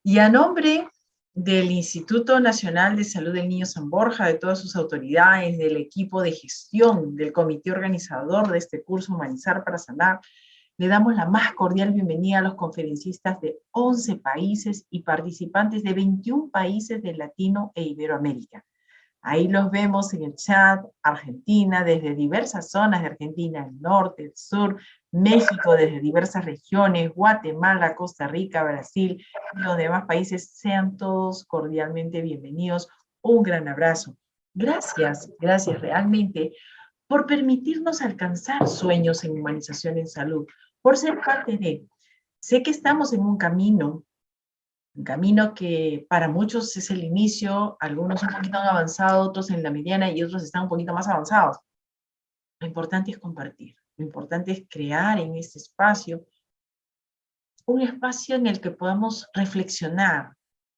Y a nombre del Instituto Nacional de Salud del Niño San Borja, de todas sus autoridades, del equipo de gestión, del comité organizador de este curso Humanizar para Sanar, le damos la más cordial bienvenida a los conferencistas de 11 países y participantes de 21 países de Latino e Iberoamérica. Ahí los vemos en el chat, Argentina, desde diversas zonas de Argentina, el norte, el sur, México, desde diversas regiones, Guatemala, Costa Rica, Brasil y los demás países. Sean todos cordialmente bienvenidos. Un gran abrazo. Gracias, gracias realmente por permitirnos alcanzar sueños en humanización en salud, por ser parte de. Sé que estamos en un camino que para muchos es el inicio, algunos un poquito han avanzado, otros en la mediana y otros están un poquito más avanzados. Lo importante es compartir, lo importante es crear en este espacio un espacio en el que podamos reflexionar,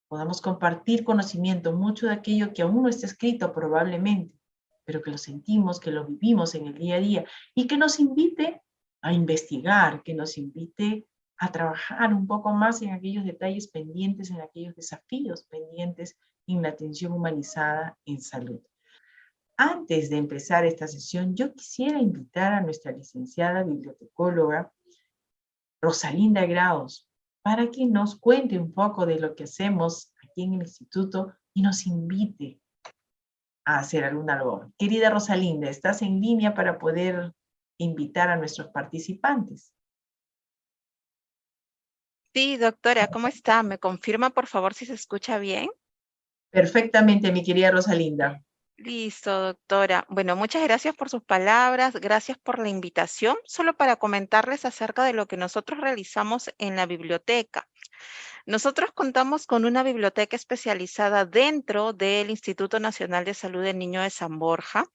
podamos compartir conocimiento, mucho de aquello que aún no está escrito probablemente, pero que lo sentimos, que lo vivimos en el día a día y que nos invite a investigar, que nos invite a trabajar un poco más en aquellos detalles pendientes, en aquellos desafíos pendientes en la atención humanizada en salud. Antes de empezar esta sesión, yo quisiera invitar a nuestra licenciada bibliotecóloga, Rosalinda Graos, para que nos cuente un poco de lo que hacemos aquí en el instituto y nos invite a hacer alguna labor. Querida Rosalinda, ¿estás en línea para poder invitar a nuestros participantes? Sí, doctora, ¿cómo está? ¿Me confirma, por favor, si se escucha bien? Perfectamente, mi querida Rosalinda. Listo, doctora. Bueno, muchas gracias por sus palabras, gracias por la invitación. Solo para comentarles acerca de lo que nosotros realizamos en la biblioteca. Nosotros contamos con una biblioteca especializada dentro del Instituto Nacional de Salud del Niño de San Borja.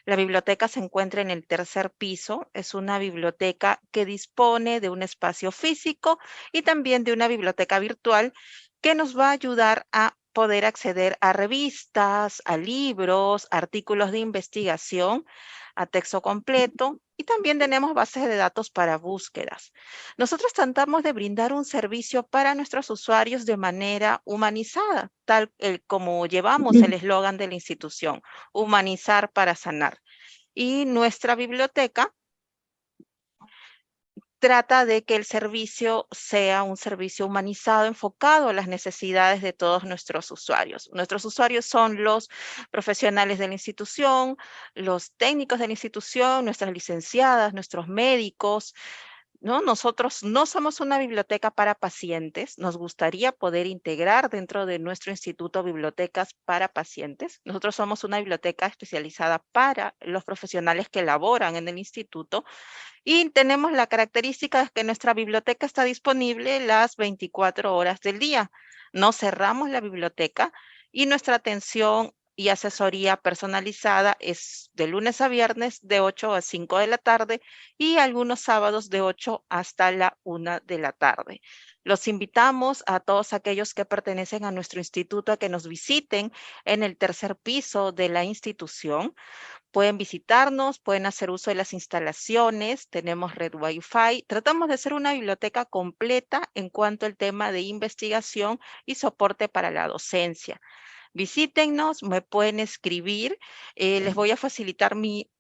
La biblioteca se encuentra en el tercer piso. Es una biblioteca que dispone de un espacio físico y también de una biblioteca virtual que nos va a ayudar a poder acceder a revistas, a libros, artículos de investigación, a texto completo y también tenemos bases de datos para búsquedas. Nosotros tratamos de brindar un servicio para nuestros usuarios de manera humanizada, tal como llevamos el eslogan de la institución, humanizar para sanar. Y nuestra biblioteca trata de que el servicio sea un servicio humanizado, enfocado a las necesidades de todos nuestros usuarios. Nuestros usuarios son los profesionales de la institución, los técnicos de la institución, nuestras licenciadas, nuestros médicos, ¿no? Nosotros no somos una biblioteca para pacientes. Nos gustaría poder integrar dentro de nuestro instituto bibliotecas para pacientes. Nosotros somos una biblioteca especializada para los profesionales que laboran en el instituto y tenemos la característica de que nuestra biblioteca está disponible las 24 horas del día. No cerramos la biblioteca y nuestra atención y asesoría personalizada es de lunes a viernes de 8 a 5 de la tarde y algunos sábados de 8 hasta la 1 de la tarde. Los invitamos a todos aquellos que pertenecen a nuestro instituto a que nos visiten en el tercer piso de la institución. Pueden visitarnos, pueden hacer uso de las instalaciones, tenemos red Wi-Fi. Tratamos de ser una biblioteca completa en cuanto al tema de investigación y soporte para la docencia. Visítennos, me pueden escribir, les voy a facilitar mi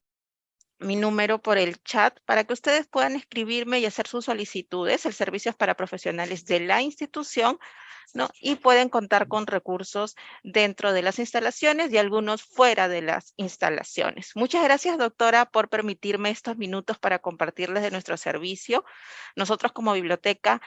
número por el chat para que ustedes puedan escribirme y hacer sus solicitudes. El servicio es para profesionales de la institución, ¿no? Y pueden contar con recursos dentro de las instalaciones y algunos fuera de las instalaciones. Muchas gracias, doctora, por permitirme estos minutos para compartirles de nuestro servicio. Nosotros como biblioteca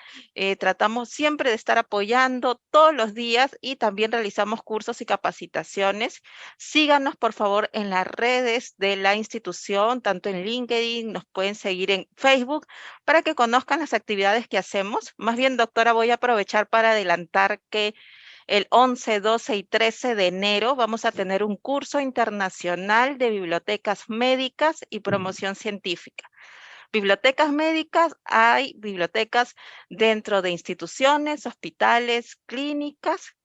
tratamos siempre de estar apoyando todos los días y también realizamos cursos y capacitaciones. Síganos, por favor, en las redes de la institución, tanto en LinkedIn, nos pueden seguir en Facebook, para que conozcan las actividades que hacemos. Más bien, doctora, voy a aprovechar para adelantar que el 11, 12 y 13 de enero vamos a tener un curso internacional de bibliotecas médicas y promoción científica. Bibliotecas médicas, hay bibliotecas dentro de instituciones, hospitales, clínicas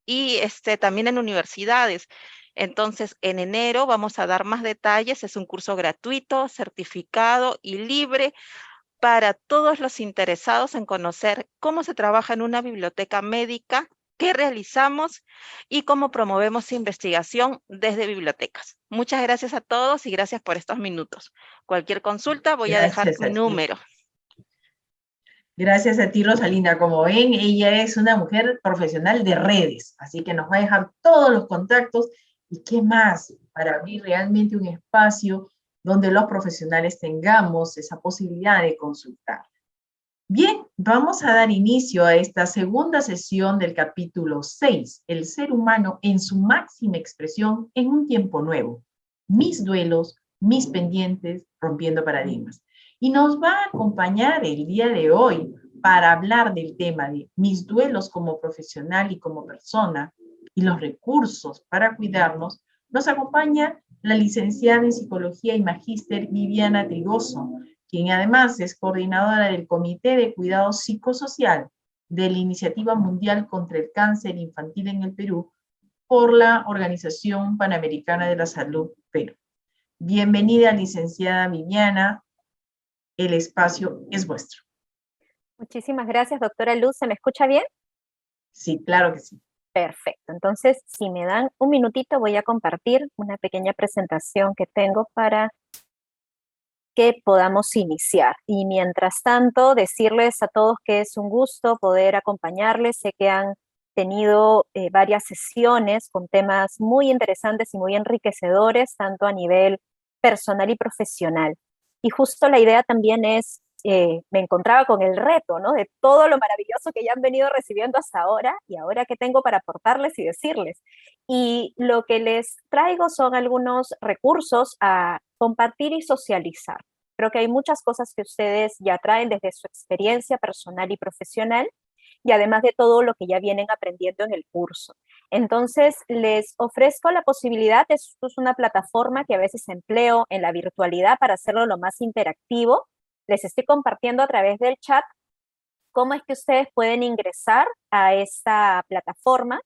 y también en universidades. Entonces, en enero vamos a dar más detalles. Es un curso gratuito, certificado y libre para todos los interesados en conocer cómo se trabaja en una biblioteca médica, qué realizamos y cómo promovemos investigación desde bibliotecas. Muchas gracias a todos y gracias por estos minutos. Cualquier consulta, voy a dejar Gracias mi a ti. número. Gracias a ti, Rosalinda. Como ven, ella es una mujer profesional de redes, así que nos va a dejar todos los contactos y qué más para abrir realmente un espacio donde los profesionales tengamos esa posibilidad de consultar. Bien, vamos a dar inicio a esta segunda sesión del capítulo 6, el ser humano en su máxima expresión en un tiempo nuevo. Mis duelos, mis pendientes, rompiendo paradigmas. Y nos va a acompañar el día de hoy para hablar del tema de mis duelos como profesional y como persona y los recursos para cuidarnos. Nos acompaña la licenciada en Psicología y Magíster Viviana Trigoso, quien además es coordinadora del Comité de Cuidado Psicosocial de la Iniciativa Mundial contra el Cáncer Infantil en el Perú por la Organización Panamericana de la Salud Perú. Bienvenida, licenciada Viviana, el espacio es vuestro. Muchísimas gracias, doctora Luz. ¿Se me escucha bien? Sí, claro que sí. Perfecto. Entonces, si me dan un minutito, voy a compartir una pequeña presentación que tengo para que podamos iniciar. Y mientras tanto, decirles a todos que es un gusto poder acompañarles. Sé que han tenido varias sesiones con temas muy interesantes y muy enriquecedores, tanto a nivel personal y profesional. Y justo la idea también es, me encontraba con el reto, ¿no? De todo lo maravilloso que ya han venido recibiendo hasta ahora, y ahora qué tengo para aportarles y decirles. Y lo que les traigo son algunos recursos a compartir y socializar. Creo que hay muchas cosas que ustedes ya traen desde su experiencia personal y profesional, y además de todo lo que ya vienen aprendiendo en el curso. Entonces, les ofrezco la posibilidad, esto es una plataforma que a veces empleo en la virtualidad para hacerlo lo más interactivo. Les estoy compartiendo a través del chat cómo es que ustedes pueden ingresar a esta plataforma,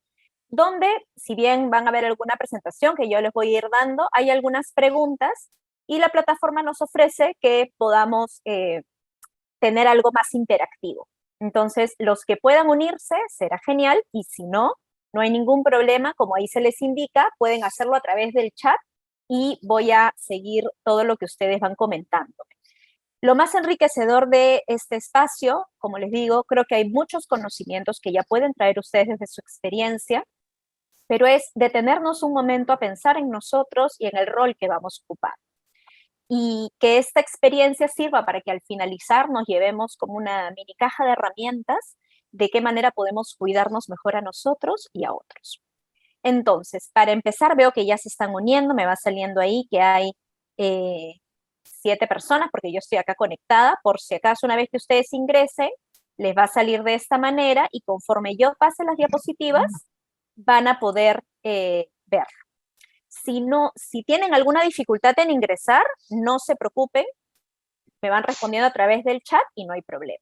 donde, si bien van a ver alguna presentación que yo les voy a ir dando, hay algunas preguntas y la plataforma nos ofrece que podamos tener algo más interactivo. Entonces, los que puedan unirse será genial, y si no, no hay ningún problema, como ahí se les indica, pueden hacerlo a través del chat y voy a seguir todo lo que ustedes van comentando. Lo más enriquecedor de este espacio, como les digo, creo que hay muchos conocimientos que ya pueden traer ustedes desde su experiencia, pero es detenernos un momento a pensar en nosotros y en el rol que vamos a ocupar. Y que esta experiencia sirva para que al finalizar nos llevemos como una mini caja de herramientas de qué manera podemos cuidarnos mejor a nosotros y a otros. Entonces, para empezar, veo que ya se están uniendo, me va saliendo ahí que hay 7 personas, porque yo estoy acá conectada. Por si acaso, una vez que ustedes ingresen, les va a salir de esta manera, y conforme yo pase las diapositivas, van a poder ver. Si tienen alguna dificultad en ingresar, no se preocupen, me van respondiendo a través del chat y no hay problema.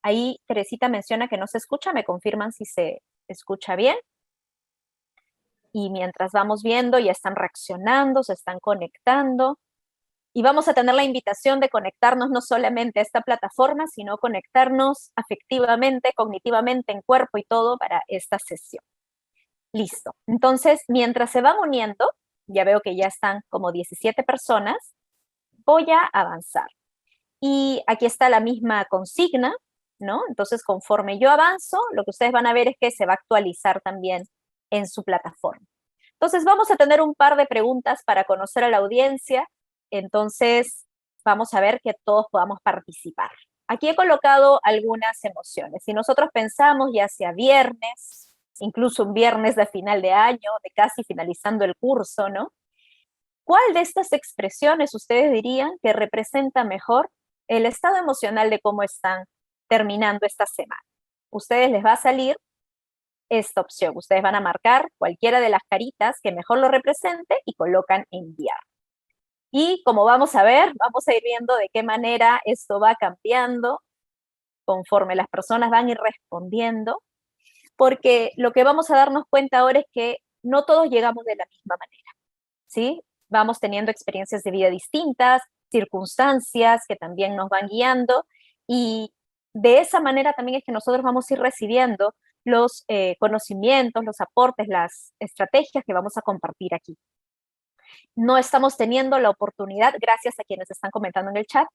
Ahí Teresita menciona que no se escucha, me confirman si se escucha bien. Y mientras vamos viendo, ya están reaccionando, se están conectando. Y vamos a tener la invitación de conectarnos no solamente a esta plataforma, sino conectarnos afectivamente, cognitivamente, en cuerpo y todo para esta sesión. Listo. Entonces, mientras se van uniendo, ya veo que ya están como 17 personas, voy a avanzar. Y aquí está la misma consigna, ¿no? Entonces, conforme yo avanzo, lo que ustedes van a ver es que se va a actualizar también en su plataforma. Entonces, vamos a tener un par de preguntas para conocer a la audiencia. Entonces, vamos a ver que todos podamos participar. Aquí he colocado algunas emociones. Si nosotros pensamos ya sea viernes, incluso un viernes de final de año, de casi finalizando el curso, ¿no? ¿Cuál de estas expresiones ustedes dirían que representa mejor el estado emocional de cómo están terminando esta semana? Ustedes les va a salir esta opción. Ustedes van a marcar cualquiera de las caritas que mejor lo represente y colocan enviar. Y como vamos a ver, vamos a ir viendo de qué manera esto va cambiando conforme las personas van a ir respondiendo, porque lo que vamos a darnos cuenta ahora es que no todos llegamos de la misma manera, ¿sí? Vamos teniendo experiencias de vida distintas, circunstancias que también nos van guiando, y de esa manera también es que nosotros vamos a ir recibiendo los conocimientos, los aportes, las estrategias que vamos a compartir aquí. No estamos teniendo la oportunidad, gracias a quienes están comentando en el chat,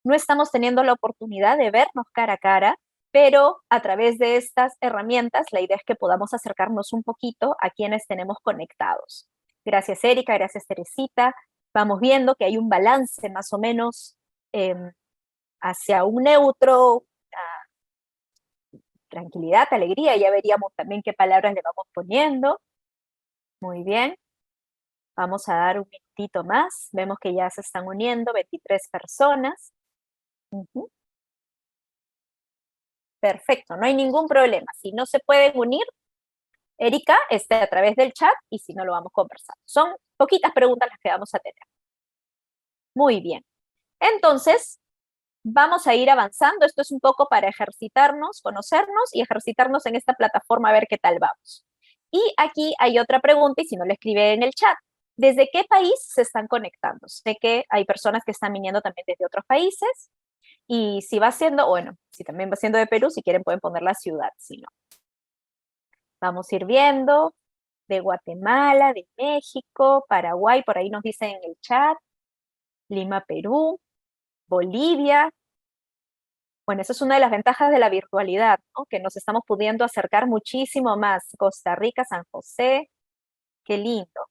no estamos teniendo la oportunidad de vernos cara a cara, pero a través de estas herramientas, la idea es que podamos acercarnos un poquito a quienes tenemos conectados. Gracias, Erika, gracias, Teresita. Vamos viendo que hay un balance más o menos hacia un neutro, tranquilidad, alegría, ya veríamos también qué palabras le vamos poniendo. Muy bien. Vamos a dar un minutito más. Vemos que ya se están uniendo 23 personas. Perfecto, no hay ningún problema. Si no se pueden unir, Erika, a través del chat, y si no, lo vamos conversando. Son poquitas preguntas las que vamos a tener. Muy bien. Entonces, vamos a ir avanzando. Esto es un poco para ejercitarnos, conocernos y ejercitarnos en esta plataforma a ver qué tal vamos. Y aquí hay otra pregunta, y si no, la escribe en el chat. ¿Desde qué país se están conectando? Sé que hay personas que están viniendo también desde otros países, y si va siendo, bueno, si también va siendo de Perú, si quieren pueden poner la ciudad, si no. Vamos a ir viendo de Guatemala, de México, Paraguay, por ahí nos dicen en el chat, Lima, Perú, Bolivia. Bueno, esa es una de las ventajas de la virtualidad, ¿no? Que nos estamos pudiendo acercar muchísimo más. Costa Rica, San José, qué lindo.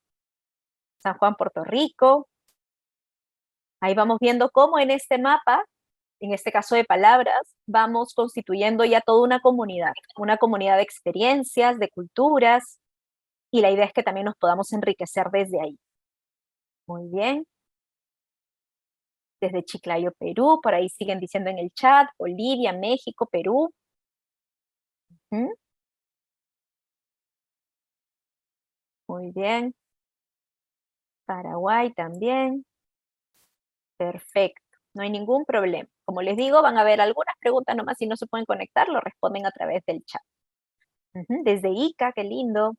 San Juan, Puerto Rico. Ahí vamos viendo cómo en este mapa, en este caso de palabras, vamos constituyendo ya toda una comunidad de experiencias, de culturas, y la idea es que también nos podamos enriquecer desde ahí. Muy bien. Desde Chiclayo, Perú, por ahí siguen diciendo en el chat, Bolivia, México, Perú. Muy bien. Paraguay también. Perfecto, no hay ningún problema. Como les digo, van a haber algunas preguntas nomás, si no se pueden conectar, lo responden a través del chat. Desde Ica, qué lindo.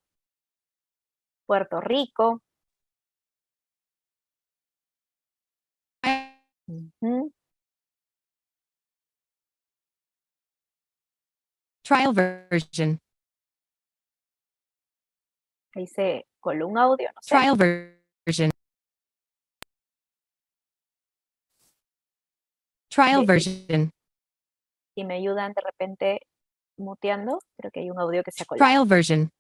Puerto Rico. Trial version. Ahí se coló un audio, no sé. Trial version. Trial version. Si me ayudan de repente muteando, creo que hay un audio que se ha colado. Trial version.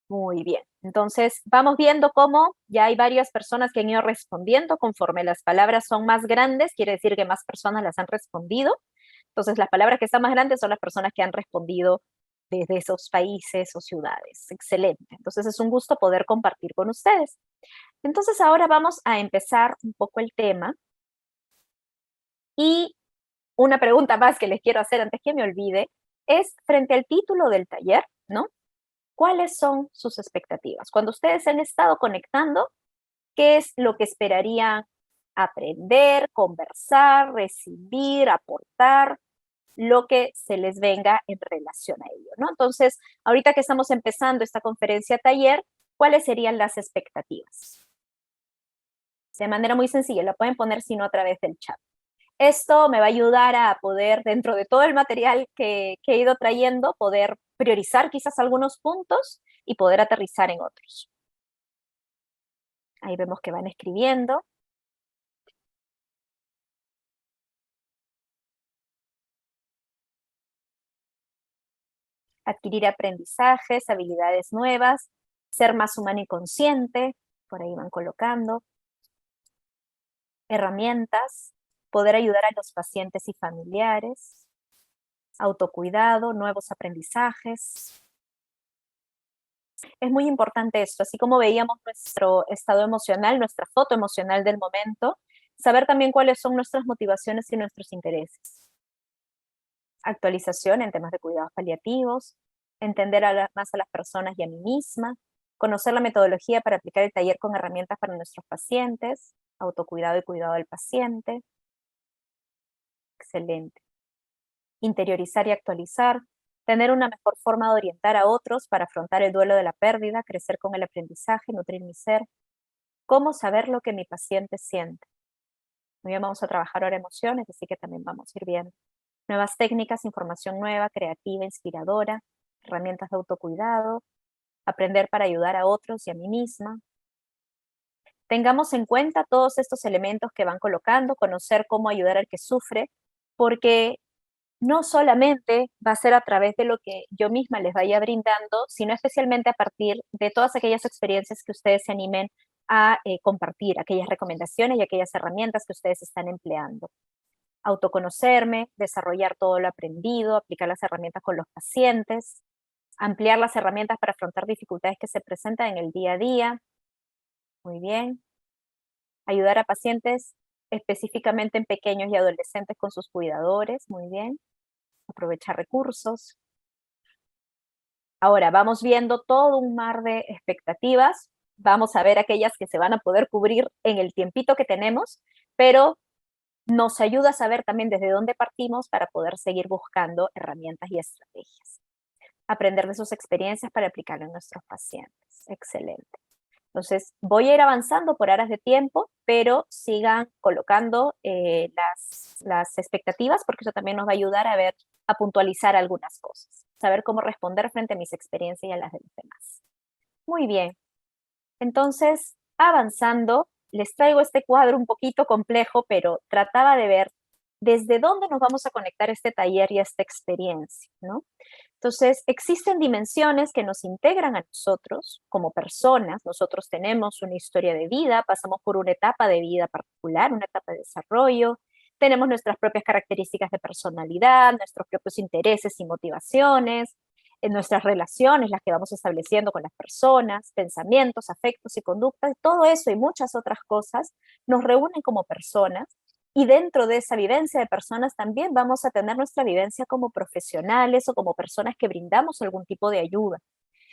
Muy bien, entonces vamos viendo cómo ya hay varias personas que han ido respondiendo conforme las palabras son más grandes, quiere decir que más personas las han respondido. Entonces las palabras que están más grandes son las personas que han respondido desde esos países o ciudades. Excelente, entonces es un gusto poder compartir con ustedes. Entonces ahora vamos a empezar un poco el tema. Y una pregunta más que les quiero hacer antes que me olvide es frente al título del taller, ¿no? ¿Cuáles son sus expectativas? Cuando ustedes se han estado conectando, ¿qué es lo que esperarían aprender, conversar, recibir, aportar, lo que se les venga en relación a ello, ¿no? Entonces, ahorita que estamos empezando esta conferencia taller, ¿cuáles serían las expectativas? De manera muy sencilla, la pueden poner si no a través del chat. Esto me va a ayudar a poder, dentro de todo el material que he ido trayendo, poder priorizar quizás algunos puntos y poder aterrizar en otros. Ahí vemos que van escribiendo. Adquirir aprendizajes, habilidades nuevas, ser más humano y consciente, por ahí van colocando. Herramientas, poder ayudar a los pacientes y familiares. Autocuidado, nuevos aprendizajes. Es muy importante esto, así como veíamos nuestro estado emocional, nuestra foto emocional del momento, saber también cuáles son nuestras motivaciones y nuestros intereses. Actualización en temas de cuidados paliativos, entender más a las personas y a mí misma, conocer la metodología para aplicar el taller con herramientas para nuestros pacientes, autocuidado y cuidado del paciente. Excelente. Interiorizar y actualizar, tener una mejor forma de orientar a otros para afrontar el duelo de la pérdida, crecer con el aprendizaje, nutrir mi ser, ¿Cómo saber lo que mi paciente siente? Muy bien, vamos a trabajar ahora emociones, así que también vamos a ir viendo. Nuevas técnicas, información nueva, creativa, inspiradora, herramientas de autocuidado, aprender para ayudar a otros y a mí misma. Tengamos en cuenta todos estos elementos que van colocando, conocer cómo ayudar al que sufre, porque no solamente va a ser a través de lo que yo misma les vaya brindando, sino especialmente a partir de todas aquellas experiencias que ustedes se animen a compartir, aquellas recomendaciones y aquellas herramientas que ustedes están empleando. Autoconocerme, desarrollar todo lo aprendido, aplicar las herramientas con los pacientes, ampliar las herramientas para afrontar dificultades que se presentan en el día a día. Muy bien. Ayudar a pacientes específicamente en pequeños y adolescentes con sus cuidadores. Muy bien. Aprovechar recursos. Ahora, vamos viendo todo un mar de expectativas. Vamos a ver aquellas que se van a poder cubrir en el tiempito que tenemos, pero nos ayuda a saber también desde dónde partimos para poder seguir buscando herramientas y estrategias. Aprender de sus experiencias para aplicarlo en nuestros pacientes. Excelente. Entonces, voy a ir avanzando por horas de tiempo, pero sigan colocando las expectativas, porque eso también nos va a ayudar a puntualizar algunas cosas, saber cómo responder frente a mis experiencias y a las de los demás. Muy bien. Entonces, avanzando, les traigo este cuadro un poquito complejo, pero trataba de ver desde dónde nos vamos a conectar este taller y esta experiencia, ¿no? Entonces, existen dimensiones que nos integran a nosotros como personas. Nosotros tenemos una historia de vida, pasamos por una etapa de vida particular, una etapa de desarrollo, tenemos nuestras propias características de personalidad, nuestros propios intereses y motivaciones, en nuestras relaciones, las que vamos estableciendo con las personas, pensamientos, afectos y conductas, todo eso y muchas otras cosas nos reúnen como personas. Y dentro de esa vivencia de personas también vamos a tener nuestra vivencia como profesionales o como personas que brindamos algún tipo de ayuda.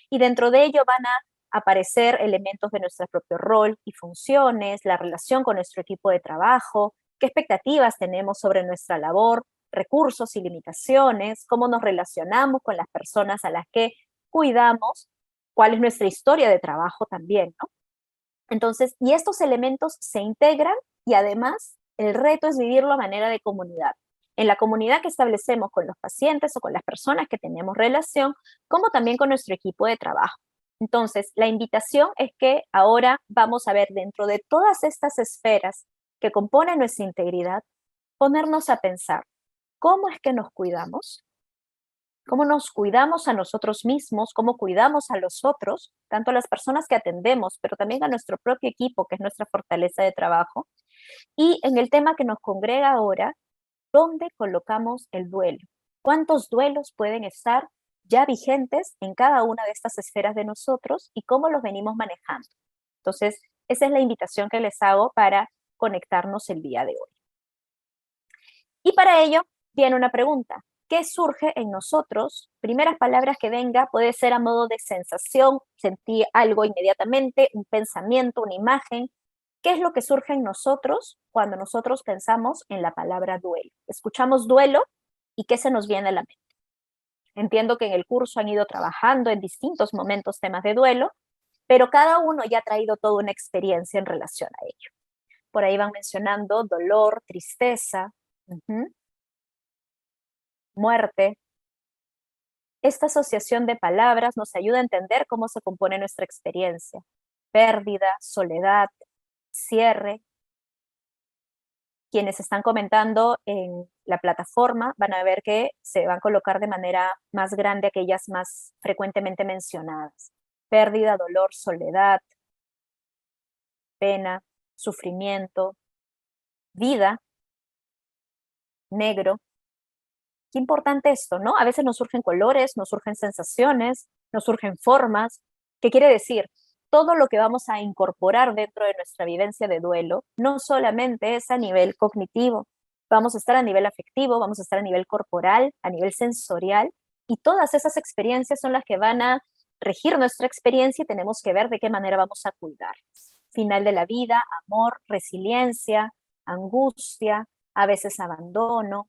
Y dentro de ello van a aparecer elementos de nuestro propio rol y funciones, la relación con nuestro equipo de trabajo, qué expectativas tenemos sobre nuestra labor, recursos y limitaciones, cómo nos relacionamos con las personas a las que cuidamos, cuál es nuestra historia de trabajo también, ¿no? Entonces, y estos elementos se integran y además el reto es vivirlo a manera de comunidad. En la comunidad que establecemos con los pacientes o con las personas que tenemos relación, como también con nuestro equipo de trabajo. Entonces, la invitación es que ahora vamos a ver dentro de todas estas esferas que componen nuestra integridad, ponernos a pensar, ¿cómo es que nos cuidamos? ¿Cómo nos cuidamos a nosotros mismos? ¿Cómo cuidamos a los otros? Tanto a las personas que atendemos, pero también a nuestro propio equipo, que es nuestra fortaleza de trabajo. Y en el tema que nos congrega ahora, ¿dónde colocamos el duelo? ¿Cuántos duelos pueden estar ya vigentes en cada una de estas esferas de nosotros y cómo los venimos manejando? Entonces, esa es la invitación que les hago para conectarnos el día de hoy. Y para ello, viene una pregunta. ¿Qué surge en nosotros? Primeras palabras que venga, puede ser a modo de sensación, sentir algo inmediatamente, un pensamiento, una imagen. ¿Qué es lo que surge en nosotros cuando nosotros pensamos en la palabra duelo? Escuchamos duelo y ¿qué se nos viene a la mente? Entiendo que en el curso han ido trabajando en distintos momentos temas de duelo, pero cada uno ya ha traído toda una experiencia en relación a ello. Por ahí van mencionando dolor, tristeza, muerte. Esta asociación de palabras nos ayuda a entender cómo se compone nuestra experiencia. Pérdida, soledad, cierre. Quienes están comentando en la plataforma van a ver que se van a colocar de manera más grande aquellas más frecuentemente mencionadas. Pérdida, dolor, soledad, pena, sufrimiento, vida, negro. Qué importante esto, ¿no? A veces nos surgen colores, nos surgen sensaciones, nos surgen formas. ¿Qué quiere decir? Todo lo que vamos a incorporar dentro de nuestra vivencia de duelo, no solamente es a nivel cognitivo, vamos a estar a nivel afectivo, vamos a estar a nivel corporal, a nivel sensorial, y todas esas experiencias son las que van a regir nuestra experiencia y tenemos que ver de qué manera vamos a cuidar. Final de la vida, amor, resiliencia, angustia, a veces abandono,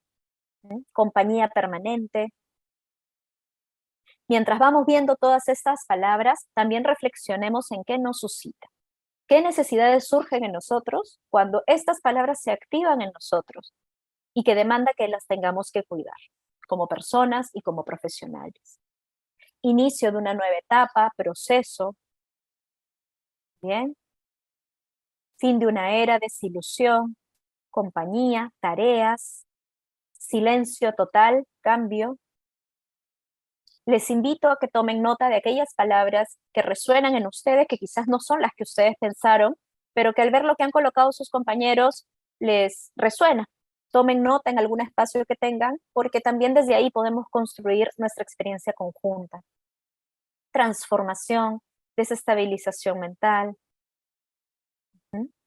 compañía permanente. Mientras vamos viendo todas estas palabras, también reflexionemos en qué nos suscita. ¿Qué necesidades surgen en nosotros cuando estas palabras se activan en nosotros y que demanda que las tengamos que cuidar como personas y como profesionales? Inicio de una nueva etapa, proceso, ¿bien? Fin de una era, desilusión, compañía, tareas, silencio total, cambio. Les invito a que tomen nota de aquellas palabras que resuenan en ustedes, que quizás no son las que ustedes pensaron, pero que al ver lo que han colocado sus compañeros les resuena. Tomen nota en algún espacio que tengan, porque también desde ahí podemos construir nuestra experiencia conjunta. Transformación, desestabilización mental.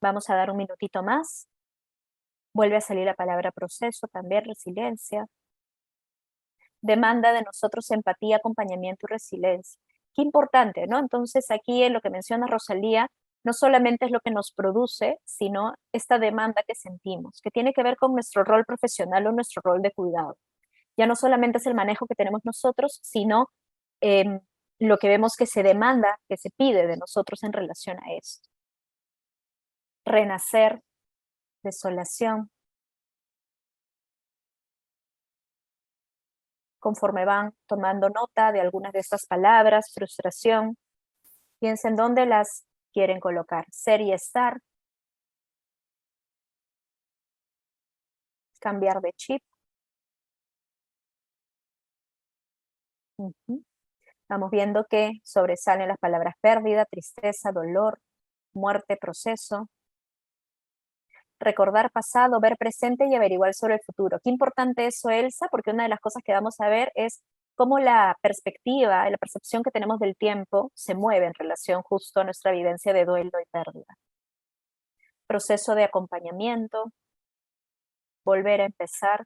Vamos a dar un minutito más. Vuelve a salir la palabra proceso, también resiliencia. Demanda de nosotros empatía, acompañamiento y resiliencia. Qué importante, ¿no? Entonces aquí en lo que menciona Rosalía, no solamente es lo que nos produce, sino esta demanda que sentimos, que tiene que ver con nuestro rol profesional o nuestro rol de cuidado. Ya no solamente es el manejo que tenemos nosotros, sino lo que vemos que se demanda, que se pide de nosotros en relación a esto. Renacer, desolación. Conforme van tomando nota de algunas de estas palabras, frustración, piensen dónde las quieren colocar. Ser y estar. Cambiar de chip. Vamos viendo que sobresalen las palabras pérdida, tristeza, dolor, muerte, proceso. Recordar pasado, ver presente y averiguar sobre el futuro. Qué importante eso, Elsa, porque una de las cosas que vamos a ver es cómo la perspectiva, la percepción que tenemos del tiempo se mueve en relación justo a nuestra vivencia de duelo y pérdida. Proceso de acompañamiento, volver a empezar.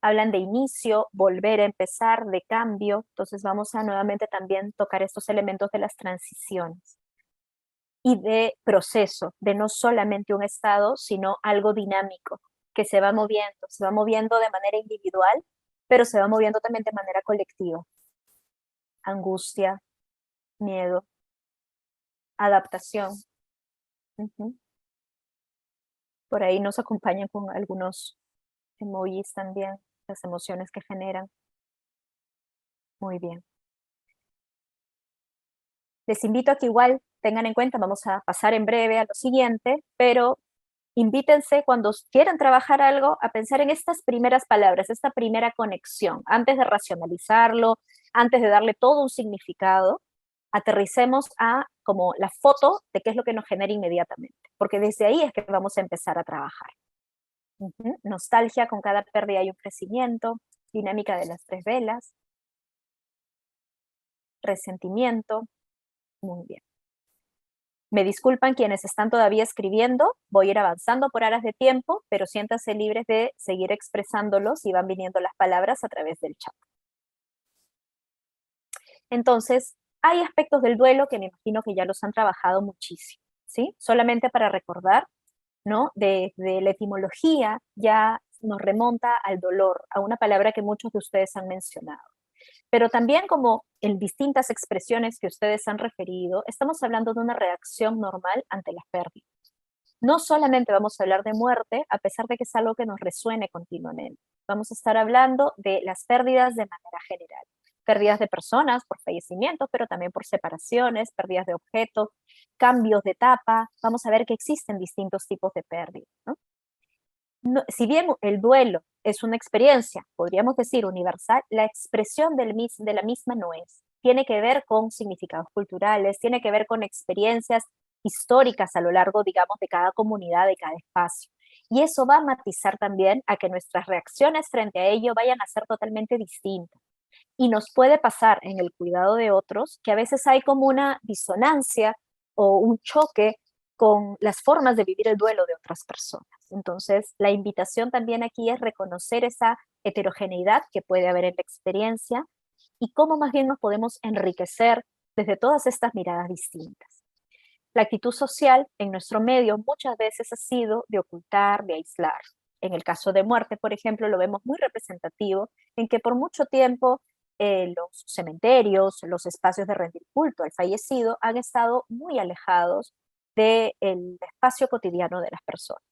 Hablan de inicio, volver a empezar, de cambio. Entonces vamos a nuevamente también tocar estos elementos de las transiciones. Y de proceso, de no solamente un estado, sino algo dinámico, que se va moviendo de manera individual, pero se va moviendo también de manera colectiva. Angustia, miedo, adaptación. Por ahí nos acompañan con algunos emojis también, las emociones que generan. Muy bien. Les invito a que igual tengan en cuenta, vamos a pasar en breve a lo siguiente, pero invítense cuando quieran trabajar algo a pensar en estas primeras palabras, esta primera conexión, antes de racionalizarlo, antes de darle todo un significado, aterricemos a como la foto de qué es lo que nos genera inmediatamente, porque desde ahí es que vamos a empezar a trabajar. Nostalgia, con cada pérdida hay un crecimiento, dinámica de las 3 velas, resentimiento, muy bien. Me disculpan quienes están todavía escribiendo, voy a ir avanzando por horas de tiempo, pero siéntanse libres de seguir expresándolos y van viniendo las palabras a través del chat. Entonces, hay aspectos del duelo que me imagino que ya los han trabajado muchísimo, ¿sí? Solamente para recordar, ¿no? Desde la etimología ya nos remonta al dolor, a una palabra que muchos de ustedes han mencionado. Pero también como en distintas expresiones que ustedes han referido, estamos hablando de una reacción normal ante las pérdidas. No solamente vamos a hablar de muerte, a pesar de que es algo que nos resuene continuamente. Vamos a estar hablando de las pérdidas de manera general. Pérdidas de personas por fallecimientos, pero también por separaciones, pérdidas de objetos, cambios de etapa. Vamos a ver que existen distintos tipos de pérdidas, ¿no? Si bien el duelo es una experiencia, podríamos decir universal, la expresión de la misma no es. Tiene que ver con significados culturales, tiene que ver con experiencias históricas a lo largo, digamos, de cada comunidad, de cada espacio. Y eso va a matizar también a que nuestras reacciones frente a ello vayan a ser totalmente distintas. Y nos puede pasar en el cuidado de otros que a veces hay como una disonancia o un choque con las formas de vivir el duelo de otras personas. Entonces, la invitación también aquí es reconocer esa heterogeneidad que puede haber en la experiencia y cómo más bien nos podemos enriquecer desde todas estas miradas distintas. La actitud social en nuestro medio muchas veces ha sido de ocultar, de aislar. En el caso de muerte, por ejemplo, lo vemos muy representativo en que por mucho tiempo los cementerios, los espacios de rendir culto al fallecido han estado muy alejados del espacio cotidiano de las personas.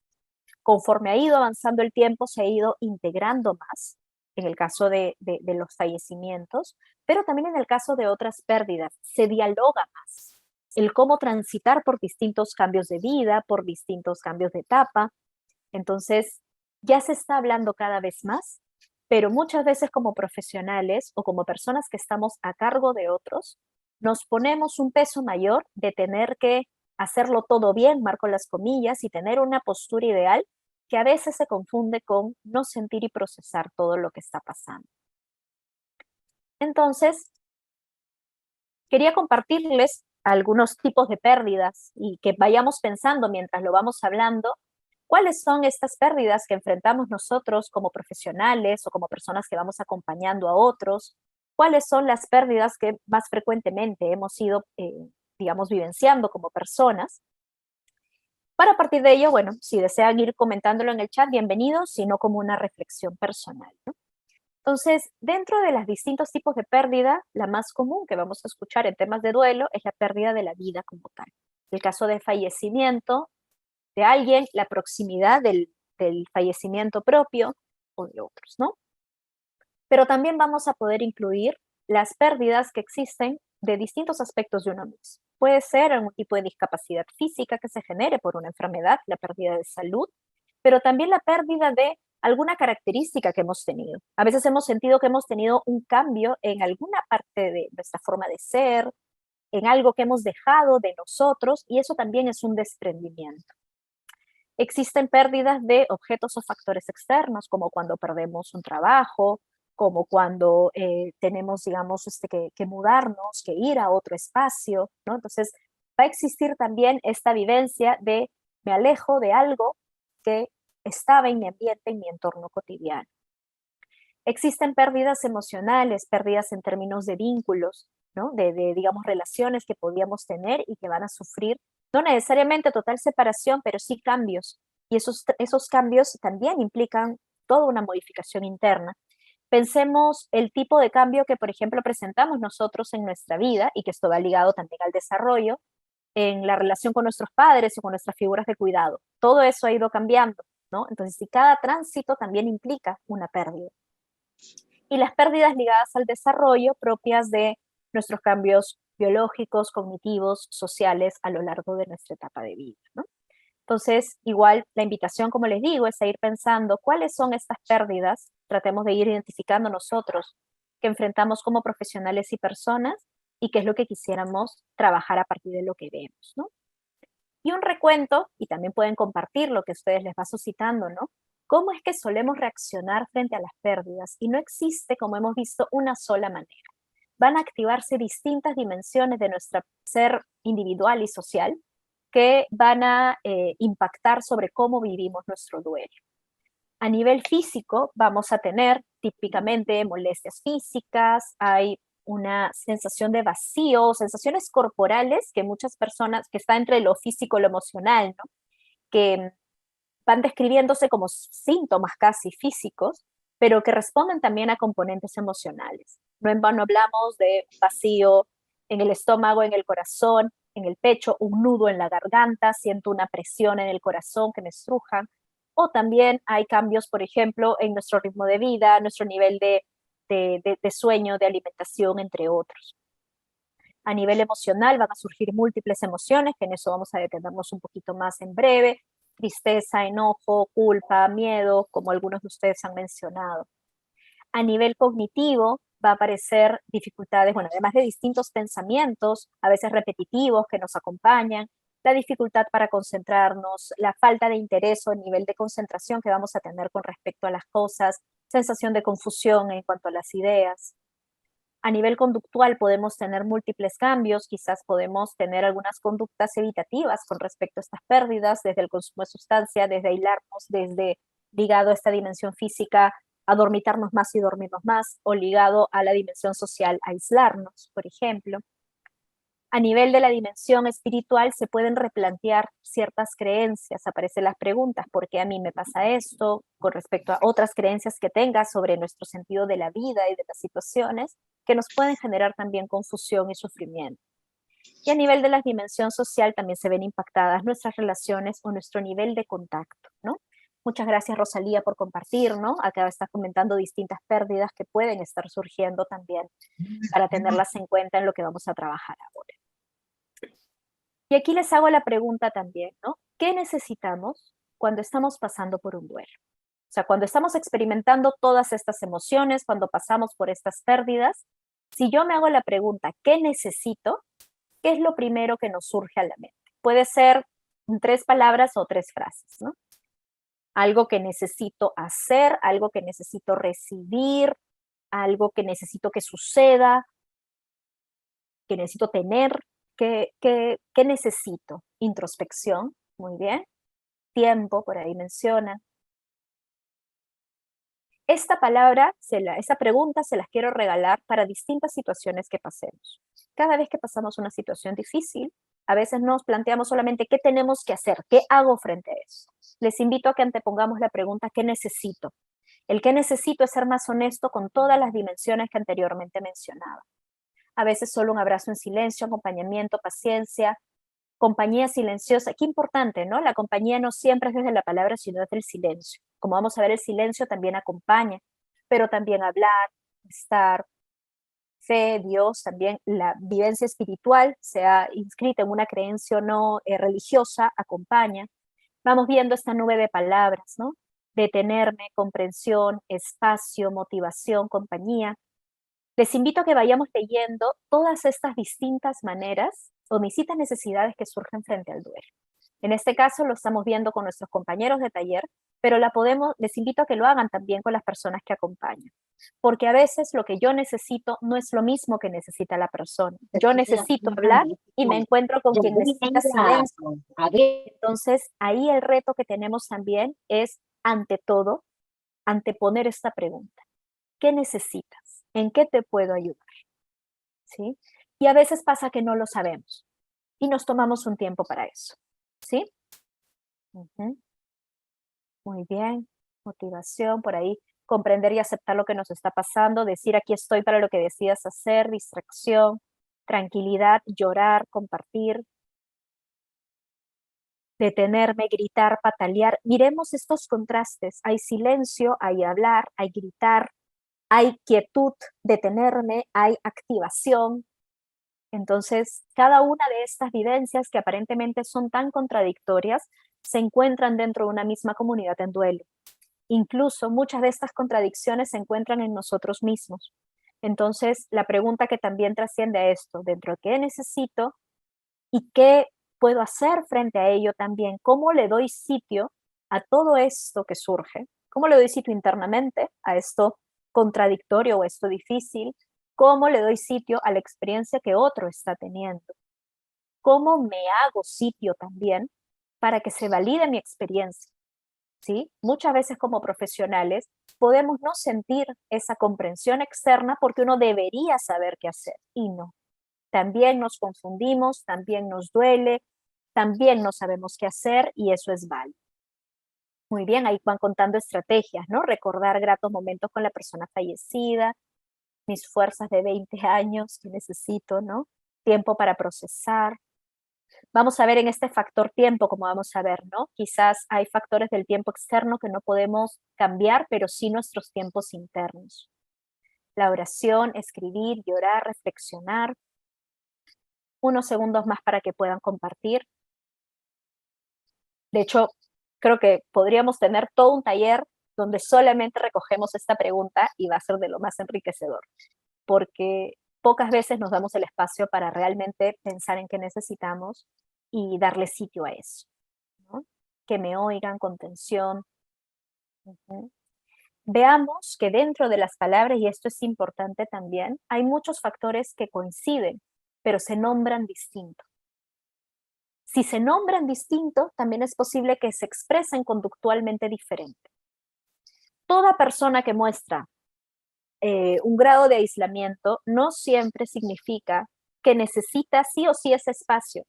Conforme ha ido avanzando el tiempo, se ha ido integrando más, en el caso de los fallecimientos, pero también en el caso de otras pérdidas, se dialoga más. El cómo transitar por distintos cambios de vida, por distintos cambios de etapa. Entonces, ya se está hablando cada vez más, pero muchas veces como profesionales o como personas que estamos a cargo de otros, nos ponemos un peso mayor de tener que hacerlo todo bien, marco las comillas, y tener una postura ideal que a veces se confunde con no sentir y procesar todo lo que está pasando. Entonces, quería compartirles algunos tipos de pérdidas y que vayamos pensando mientras lo vamos hablando, cuáles son estas pérdidas que enfrentamos nosotros como profesionales o como personas que vamos acompañando a otros, cuáles son las pérdidas que más frecuentemente hemos ido, digamos, vivenciando como personas. Para partir de ello, bueno, si desean ir comentándolo en el chat, bienvenidos, sino como una reflexión personal, ¿no? Entonces, dentro de los distintos tipos de pérdida, la más común que vamos a escuchar en temas de duelo es la pérdida de la vida como tal. El caso de fallecimiento de alguien, la proximidad del fallecimiento propio o de otros, ¿no? Pero también vamos a poder incluir las pérdidas que existen de distintos aspectos de uno mismo. Puede ser algún tipo de discapacidad física que se genere por una enfermedad, la pérdida de salud, pero también la pérdida de alguna característica que hemos tenido. A veces hemos sentido que hemos tenido un cambio en alguna parte de nuestra forma de ser, en algo que hemos dejado de nosotros, y eso también es un desprendimiento. Existen pérdidas de objetos o factores externos, como cuando perdemos un trabajo, como cuando tenemos, digamos, que mudarnos, que ir a otro espacio, ¿no? Entonces, va a existir también esta vivencia de me alejo de algo que estaba en mi ambiente, en mi entorno cotidiano. Existen pérdidas emocionales, pérdidas en términos de vínculos, ¿no? Digamos, relaciones que podíamos tener y que van a sufrir, no necesariamente total separación, pero sí cambios. Y esos cambios también implican toda una modificación interna. Pensemos el tipo de cambio que, por ejemplo, presentamos nosotros en nuestra vida, y que esto va ligado también al desarrollo, en la relación con nuestros padres o con nuestras figuras de cuidado. Todo eso ha ido cambiando, ¿no? Entonces, si cada tránsito también implica una pérdida. Y las pérdidas ligadas al desarrollo propias de nuestros cambios biológicos, cognitivos, sociales a lo largo de nuestra etapa de vida, ¿no? Entonces, igual la invitación, como les digo, es a ir pensando cuáles son estas pérdidas, tratemos de ir identificando nosotros que enfrentamos como profesionales y personas y qué es lo que quisiéramos trabajar a partir de lo que vemos, ¿no? Y un recuento, y también pueden compartir lo que a ustedes les va suscitando, ¿no? ¿Cómo es que solemos reaccionar frente a las pérdidas? Y no existe, como hemos visto, una sola manera. Van a activarse distintas dimensiones de nuestro ser individual y social que van a impactar sobre cómo vivimos nuestro duelo. A nivel físico vamos a tener típicamente molestias físicas, hay una sensación de vacío, sensaciones corporales que muchas personas, que está entre lo físico y lo emocional, ¿no? Que van describiéndose como síntomas casi físicos, pero que responden también a componentes emocionales. No en vano hablamos de vacío en el estómago, en el corazón, en el pecho, un nudo en la garganta, siento una presión en el corazón que me estruja, o también hay cambios, por ejemplo, en nuestro ritmo de vida, nuestro nivel de sueño, de alimentación, entre otros. A nivel emocional van a surgir múltiples emociones, que en eso vamos a detenernos un poquito más en breve, tristeza, enojo, culpa, miedo, como algunos de ustedes han mencionado. A nivel cognitivo va a aparecer dificultades, bueno, además de distintos pensamientos, a veces repetitivos que nos acompañan, la dificultad para concentrarnos, la falta de interés o nivel de concentración que vamos a tener con respecto a las cosas, sensación de confusión en cuanto a las ideas. A nivel conductual podemos tener múltiples cambios, quizás podemos tener algunas conductas evitativas con respecto a estas pérdidas, desde el consumo de sustancia, desde aislarnos, desde ligado a esta dimensión física, a dormitarnos más y dormirnos más, o ligado a la dimensión social, a aislarnos, por ejemplo. A nivel de la dimensión espiritual se pueden replantear ciertas creencias, aparecen las preguntas, ¿por qué a mí me pasa esto? Con respecto a otras creencias que tengas sobre nuestro sentido de la vida y de las situaciones, que nos pueden generar también confusión y sufrimiento. Y a nivel de la dimensión social también se ven impactadas nuestras relaciones o nuestro nivel de contacto, ¿no? Muchas gracias, Rosalía, por compartir, ¿no? Acá estás comentando distintas pérdidas que pueden estar surgiendo también para tenerlas en cuenta en lo que vamos a trabajar ahora. Y aquí les hago la pregunta también, ¿no? ¿Qué necesitamos cuando estamos pasando por un duelo? O sea, cuando estamos experimentando todas estas emociones, cuando pasamos por estas pérdidas, si yo me hago la pregunta, ¿qué necesito? ¿Qué es lo primero que nos surge a la mente? Puede ser 3 palabras o 3 frases, ¿no? Algo que necesito hacer, algo que necesito recibir, algo que necesito que suceda, que necesito tener. ¿Qué necesito? Introspección, muy bien. Tiempo, por ahí mencionan. Esta pregunta se las quiero regalar para distintas situaciones que pasemos. Cada vez que pasamos una situación difícil, a veces nos planteamos solamente qué tenemos que hacer, qué hago frente a eso. Les invito a que antepongamos la pregunta ¿qué necesito? El qué necesito es ser más honesto con todas las dimensiones que anteriormente mencionaba. A veces solo un abrazo en silencio, acompañamiento, paciencia, compañía silenciosa. Qué importante, ¿no? La compañía no siempre es desde la palabra, sino desde el silencio. Como vamos a ver, el silencio también acompaña, pero también hablar, estar, fe, Dios, también la vivencia espiritual, sea inscrita en una creencia o no religiosa, acompaña. Vamos viendo esta nube de palabras, ¿no? Detenerme, comprensión, espacio, motivación, compañía. Les invito a que vayamos leyendo todas estas distintas maneras o distintas necesidades que surgen frente al duelo. En este caso lo estamos viendo con nuestros compañeros de taller, pero les invito a que lo hagan también con las personas que acompañan. Porque a veces lo que yo necesito no es lo mismo que necesita la persona. Yo necesito hablar y me encuentro con quien necesita silencio. Entonces, ahí el reto que tenemos también es, ante todo, anteponer esta pregunta. ¿Qué necesitas? ¿En qué te puedo ayudar? ¿Sí? Y a veces pasa que no lo sabemos y nos tomamos un tiempo para eso. ¿Sí? Muy bien. Motivación, por ahí. Comprender y aceptar lo que nos está pasando. Decir aquí estoy para lo que decidas hacer. Distracción. Tranquilidad. Llorar. Compartir. Detenerme, gritar, patalear. Miremos estos contrastes. Hay silencio, hay hablar, hay gritar. Hay quietud, detenerme, hay activación. Entonces, cada una de estas vivencias que aparentemente son tan contradictorias, se encuentran dentro de una misma comunidad en duelo. Incluso muchas de estas contradicciones se encuentran en nosotros mismos. Entonces, la pregunta que también trasciende a esto, dentro de qué necesito y qué puedo hacer frente a ello también, cómo le doy sitio a todo esto que surge, cómo le doy sitio internamente a esto contradictorio o esto difícil, cómo le doy sitio a la experiencia que otro está teniendo, cómo me hago sitio también para que se valide mi experiencia, ¿sí? Muchas veces como profesionales podemos no sentir esa comprensión externa porque uno debería saber qué hacer y no. También nos confundimos, también nos duele, también no sabemos qué hacer y eso es válido. Muy bien, ahí van contando estrategias, ¿no? Recordar gratos momentos con la persona fallecida, mis fuerzas de 20 años que necesito, ¿no? Tiempo para procesar. Vamos a ver en este factor tiempo, como vamos a ver, ¿no? Quizás hay factores del tiempo externo que no podemos cambiar, pero sí nuestros tiempos internos. La oración, escribir, llorar, reflexionar. Unos segundos más para que puedan compartir. De hecho, creo que podríamos tener todo un taller donde solamente recogemos esta pregunta y va a ser de lo más enriquecedor, porque pocas veces nos damos el espacio para realmente pensar en qué necesitamos y darle sitio a eso, ¿no? Que me oigan con tensión. Veamos que dentro de las palabras, y esto es importante también, hay muchos factores que coinciden, pero se nombran distinto. Si se nombran distinto, también es posible que se expresen conductualmente diferente. Toda persona que muestra un grado de aislamiento no siempre significa que necesita sí o sí ese espacio,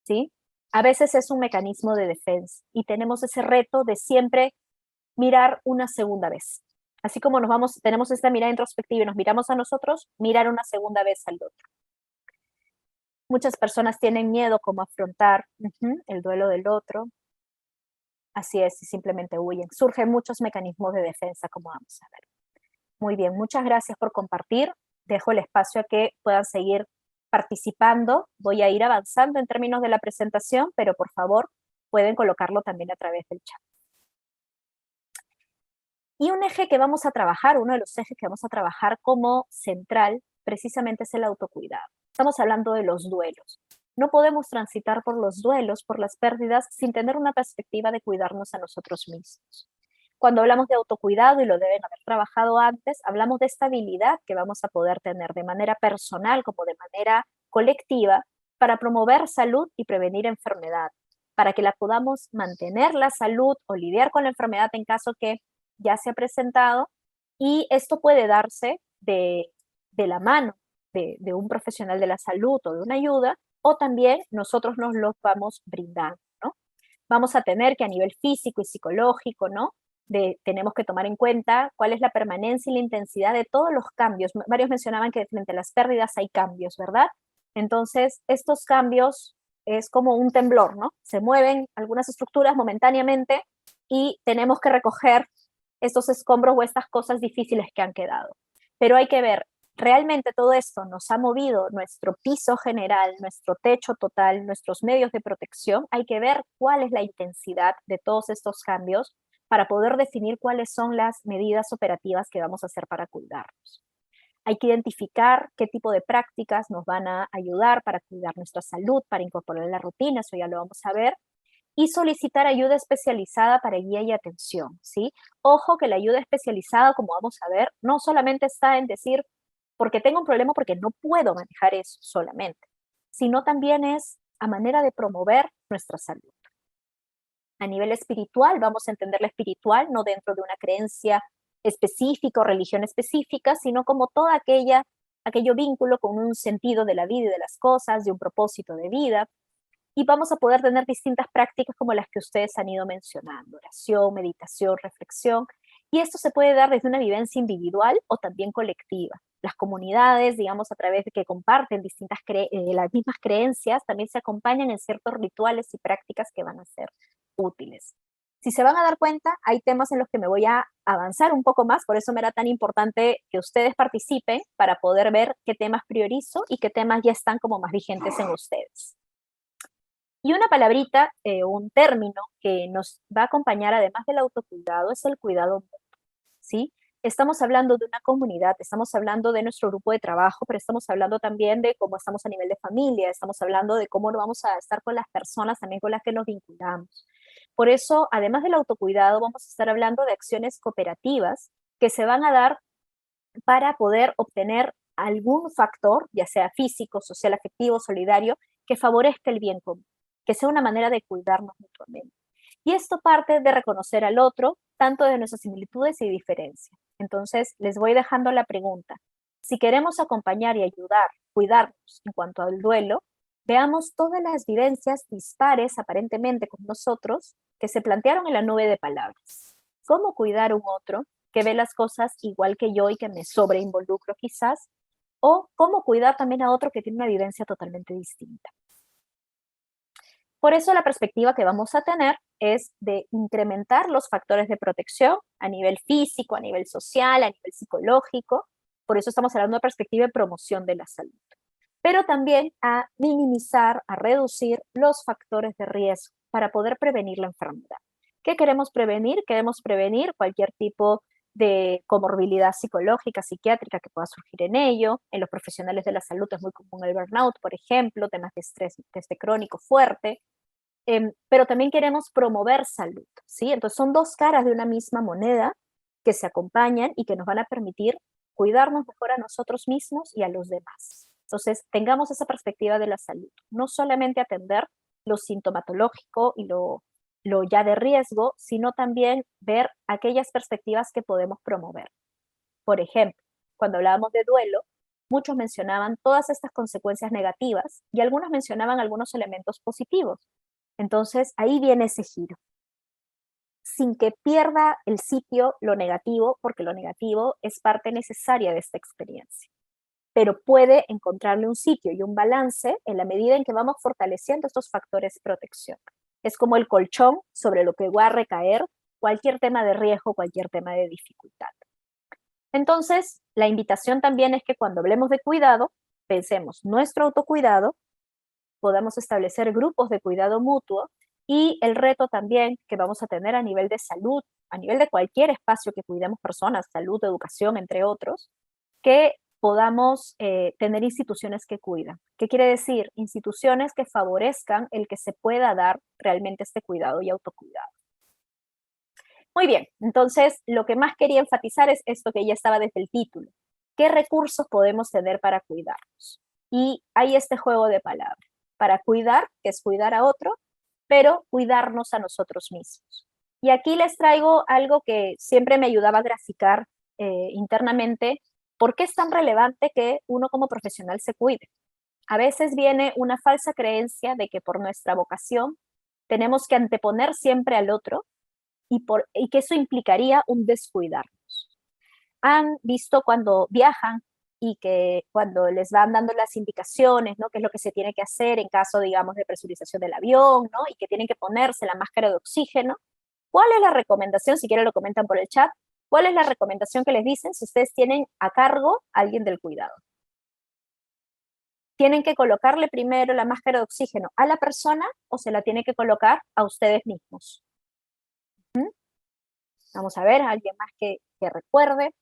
¿sí? A veces es un mecanismo de defensa y tenemos ese reto de siempre mirar una segunda vez Así como tenemos esta mirada introspectiva y nos miramos a nosotros, mirar una segunda vez al otro. Muchas personas tienen miedo como afrontar el duelo del otro. Así es, y simplemente huyen. Surgen muchos mecanismos de defensa, como vamos a ver. Muy bien, muchas gracias por compartir. Dejo el espacio a que puedan seguir participando. Voy a ir avanzando en términos de la presentación, pero por favor pueden colocarlo también a través del chat. Y un eje que vamos a trabajar, uno de los ejes que vamos a trabajar como central, precisamente es el autocuidado. Estamos hablando de los duelos. No podemos transitar por los duelos, por las pérdidas, sin tener una perspectiva de cuidarnos a nosotros mismos. Cuando hablamos de autocuidado, y lo deben haber trabajado antes, hablamos de esta habilidad que vamos a poder tener de manera personal como de manera colectiva para promover salud y prevenir enfermedad, para que la podamos mantener la salud o lidiar con la enfermedad en caso que ya se ha presentado, y esto puede darse de la mano de un profesional de la salud o de una ayuda, o también nosotros nos los vamos brindando, ¿no? Vamos a tener que a nivel físico y psicológico, ¿no? Tenemos que tomar en cuenta cuál es la permanencia y la intensidad de todos los cambios. Varios mencionaban que frente a las pérdidas hay cambios, ¿verdad? Entonces, estos cambios es como un temblor, ¿no? Se mueven algunas estructuras momentáneamente y tenemos que recoger estos escombros o estas cosas difíciles que han quedado. Pero hay que ver, realmente todo esto nos ha movido nuestro piso general, nuestro techo total, nuestros medios de protección. Hay que ver cuál es la intensidad de todos estos cambios para poder definir cuáles son las medidas operativas que vamos a hacer para cuidarnos. Hay que identificar qué tipo de prácticas nos van a ayudar para cuidar nuestra salud, para incorporar en la rutina, eso ya lo vamos a ver, y solicitar ayuda especializada para guía y atención, ¿sí? Ojo que la ayuda especializada, como vamos a ver, no solamente está en decir, porque tengo un problema, porque no puedo manejar eso solamente, sino también es a manera de promover nuestra salud. A nivel espiritual, vamos a entender la espiritual no dentro de una creencia específica o religión específica, sino como todo aquello vínculo con un sentido de la vida y de las cosas, de un propósito de vida. Y vamos a poder tener distintas prácticas como las que ustedes han ido mencionando, oración, meditación, reflexión, y esto se puede dar desde una vivencia individual o también colectiva. Las comunidades, digamos, a través de que comparten las mismas creencias, también se acompañan en ciertos rituales y prácticas que van a ser útiles. Si se van a dar cuenta, hay temas en los que me voy a avanzar un poco más, por eso me era tan importante que ustedes participen para poder ver qué temas priorizo y qué temas ya están como más vigentes en ustedes. Y una palabrita, un término que nos va a acompañar además del autocuidado es el cuidado mutuo, ¿sí? Estamos hablando de una comunidad, estamos hablando de nuestro grupo de trabajo, pero estamos hablando también de cómo estamos a nivel de familia, estamos hablando de cómo vamos a estar con las personas también con las que nos vinculamos. Por eso, además del autocuidado, vamos a estar hablando de acciones cooperativas que se van a dar para poder obtener algún factor, ya sea físico, social, afectivo, solidario, que favorezca el bien común, que sea una manera de cuidarnos mutuamente. Y esto parte de reconocer al otro, tanto de nuestras similitudes y diferencias. Entonces, les voy dejando la pregunta. Si queremos acompañar y ayudar, cuidarnos en cuanto al duelo, veamos todas las vivencias dispares aparentemente con nosotros que se plantearon en la nube de palabras. ¿Cómo cuidar a un otro que ve las cosas igual que yo y que me sobreinvolucro quizás? O cómo cuidar también a otro que tiene una vivencia totalmente distinta. Por eso la perspectiva que vamos a tener es de incrementar los factores de protección a nivel físico, a nivel social, a nivel psicológico. Por eso estamos hablando de perspectiva de promoción de la salud. Pero también a minimizar, a reducir los factores de riesgo para poder prevenir la enfermedad. ¿Qué queremos prevenir? Queremos prevenir cualquier tipo de comorbilidad psicológica, psiquiátrica que pueda surgir en ello. En los profesionales de la salud es muy común el burnout, por ejemplo, temas de estrés crónico fuerte, pero también queremos promover salud, ¿sí? Entonces son dos caras de una misma moneda que se acompañan y que nos van a permitir cuidarnos mejor a nosotros mismos y a los demás. Entonces tengamos esa perspectiva de la salud, no solamente atender lo sintomatológico y lo ya de riesgo, sino también ver aquellas perspectivas que podemos promover. Por ejemplo, cuando hablábamos de duelo, muchos mencionaban todas estas consecuencias negativas y algunos mencionaban algunos elementos positivos. Entonces, ahí viene ese giro. sin que pierda el sitio lo negativo, porque lo negativo es parte necesaria de esta experiencia. Pero puede encontrarle un sitio y un balance en la medida en que vamos fortaleciendo estos factores de protección. Es como el colchón sobre lo que va a recaer cualquier tema de riesgo, cualquier tema de dificultad. Entonces, la invitación también es que cuando hablemos de cuidado, pensemos nuestro autocuidado, podamos establecer grupos de cuidado mutuo y el reto también que vamos a tener a nivel de salud, a nivel de cualquier espacio que cuidemos personas, salud, educación, entre otros, que podamos tener instituciones que cuidan. ¿Qué quiere decir? Instituciones que favorezcan el que se pueda dar realmente este cuidado y autocuidado. Muy bien, entonces lo que más quería enfatizar es esto que ya estaba desde el título. ¿Qué recursos podemos tener para cuidarnos? Y hay este juego de palabras. Para cuidar, que es cuidar a otro, pero cuidarnos a nosotros mismos. Y aquí les traigo algo que siempre me ayudaba a graficar internamente. ¿Por qué es tan relevante que uno como profesional se cuide? A veces viene una falsa creencia de que por nuestra vocación tenemos que anteponer siempre al otro y que eso implicaría un descuidarnos. Han visto cuando viajan y que cuando les van dando las indicaciones, ¿no? Qué es lo que se tiene que hacer en caso, digamos, de presurización del avión, ¿no? Y que tienen que ponerse la máscara de oxígeno. ¿Cuál es la recomendación? Si quieren lo comentan por el chat. ¿Cuál es la recomendación que les dicen si ustedes tienen a cargo a alguien del cuidado? ¿Tienen que colocarle primero la máscara de oxígeno a la persona o se la tienen que colocar a ustedes mismos? Vamos a ver, alguien más que recuerde.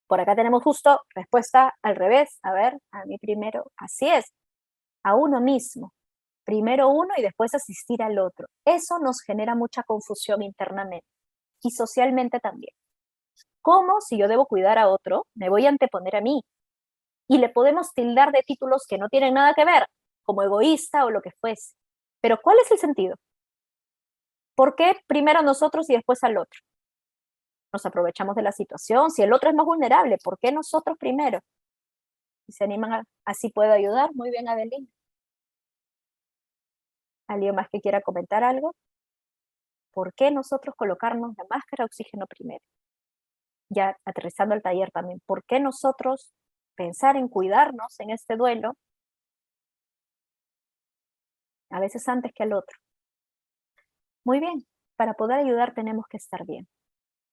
Por acá tenemos justo respuesta al revés. A ver, a mí primero. Así es, a uno mismo. Primero uno y después asistir al otro. Eso nos genera mucha confusión internamente y socialmente también. ¿Cómo, si yo debo cuidar a otro, me voy a anteponer a mí? Y le podemos tildar de títulos que no tienen nada que ver, como egoísta o lo que fuese. Pero ¿cuál es el sentido? ¿Por qué primero nosotros y después al otro? Nos aprovechamos de la situación. Si el otro es más vulnerable, ¿por qué nosotros primero? Si se animan así puedo ayudar. Muy bien, Adelina. ¿Alguien más que quiera comentar algo? ¿Por qué nosotros colocarnos la máscara de oxígeno primero? Ya aterrizando al taller también, ¿por qué nosotros pensar en cuidarnos en este duelo a veces antes que al otro? Muy bien, para poder ayudar tenemos que estar bien.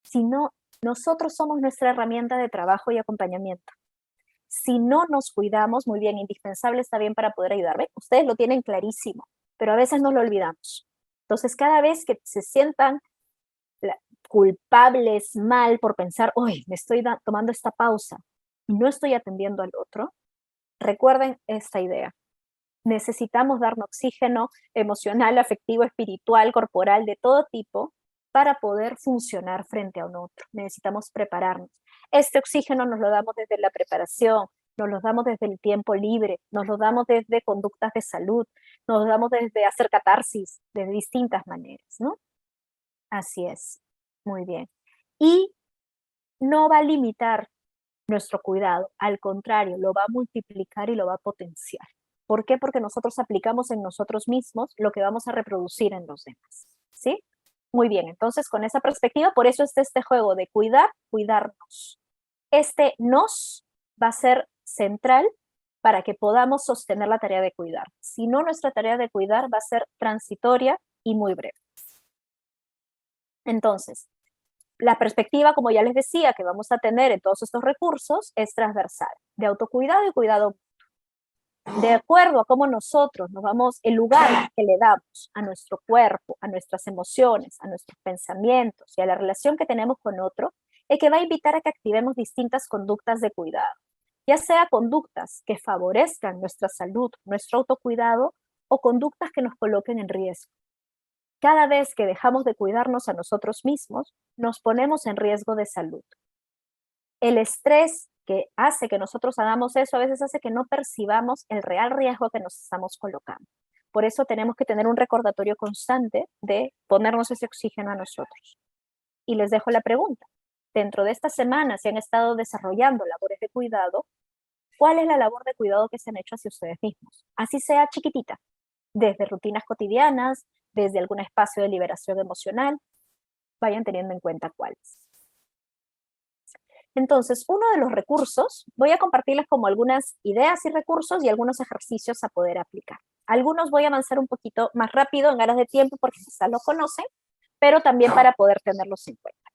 Si no, nosotros somos nuestra herramienta de trabajo y acompañamiento. Si no nos cuidamos, muy bien, indispensable está bien para poder ayudar. ¿Ven? Ustedes lo tienen clarísimo, pero a veces nos lo olvidamos. Entonces, cada vez que se sientan culpables, mal por pensar, hoy me estoy tomando esta pausa y no estoy atendiendo al otro, recuerden esta idea. Necesitamos darnos oxígeno emocional, afectivo, espiritual, corporal, de todo tipo, para poder funcionar frente a un otro. Necesitamos prepararnos. Este oxígeno nos lo damos desde la preparación, nos lo damos desde el tiempo libre, nos lo damos desde conductas de salud, nos lo damos desde hacer catarsis, de distintas maneras, ¿no? Así es. Muy bien. Y no va a limitar nuestro cuidado, al contrario, lo va a multiplicar y lo va a potenciar. ¿Por qué? Porque nosotros aplicamos en nosotros mismos lo que vamos a reproducir en los demás, ¿sí? Muy bien, entonces con esa perspectiva, por eso está este juego de cuidar, cuidarnos. Este nos va a ser central para que podamos sostener la tarea de cuidar. Si no, nuestra tarea de cuidar va a ser transitoria y muy breve. Entonces, la perspectiva, como ya les decía, que vamos a tener en todos estos recursos es transversal, de autocuidado y cuidado mutuo. De acuerdo a cómo nosotros nos vamos, el lugar que le damos a nuestro cuerpo, a nuestras emociones, a nuestros pensamientos y a la relación que tenemos con otro, es que va a invitar a que activemos distintas conductas de cuidado, ya sea conductas que favorezcan nuestra salud, nuestro autocuidado, o conductas que nos coloquen en riesgo. Cada vez que dejamos de cuidarnos a nosotros mismos, nos ponemos en riesgo de salud. El estrés que hace que nosotros hagamos eso a veces hace que no percibamos el real riesgo que nos estamos colocando. Por eso tenemos que tener un recordatorio constante de ponernos ese oxígeno a nosotros. Y les dejo la pregunta. Dentro de esta semana, si han estado desarrollando labores de cuidado, ¿cuál es la labor de cuidado que se han hecho hacia ustedes mismos? Así sea chiquitita, desde rutinas cotidianas, desde algún espacio de liberación emocional. vayan teniendo en cuenta cuáles. Entonces, uno de los recursos, voy a compartirles como algunas ideas y recursos y algunos ejercicios a poder aplicar. Algunos voy a avanzar un poquito más rápido en aras de tiempo porque quizás lo conocen, pero también para poder tenerlos en cuenta.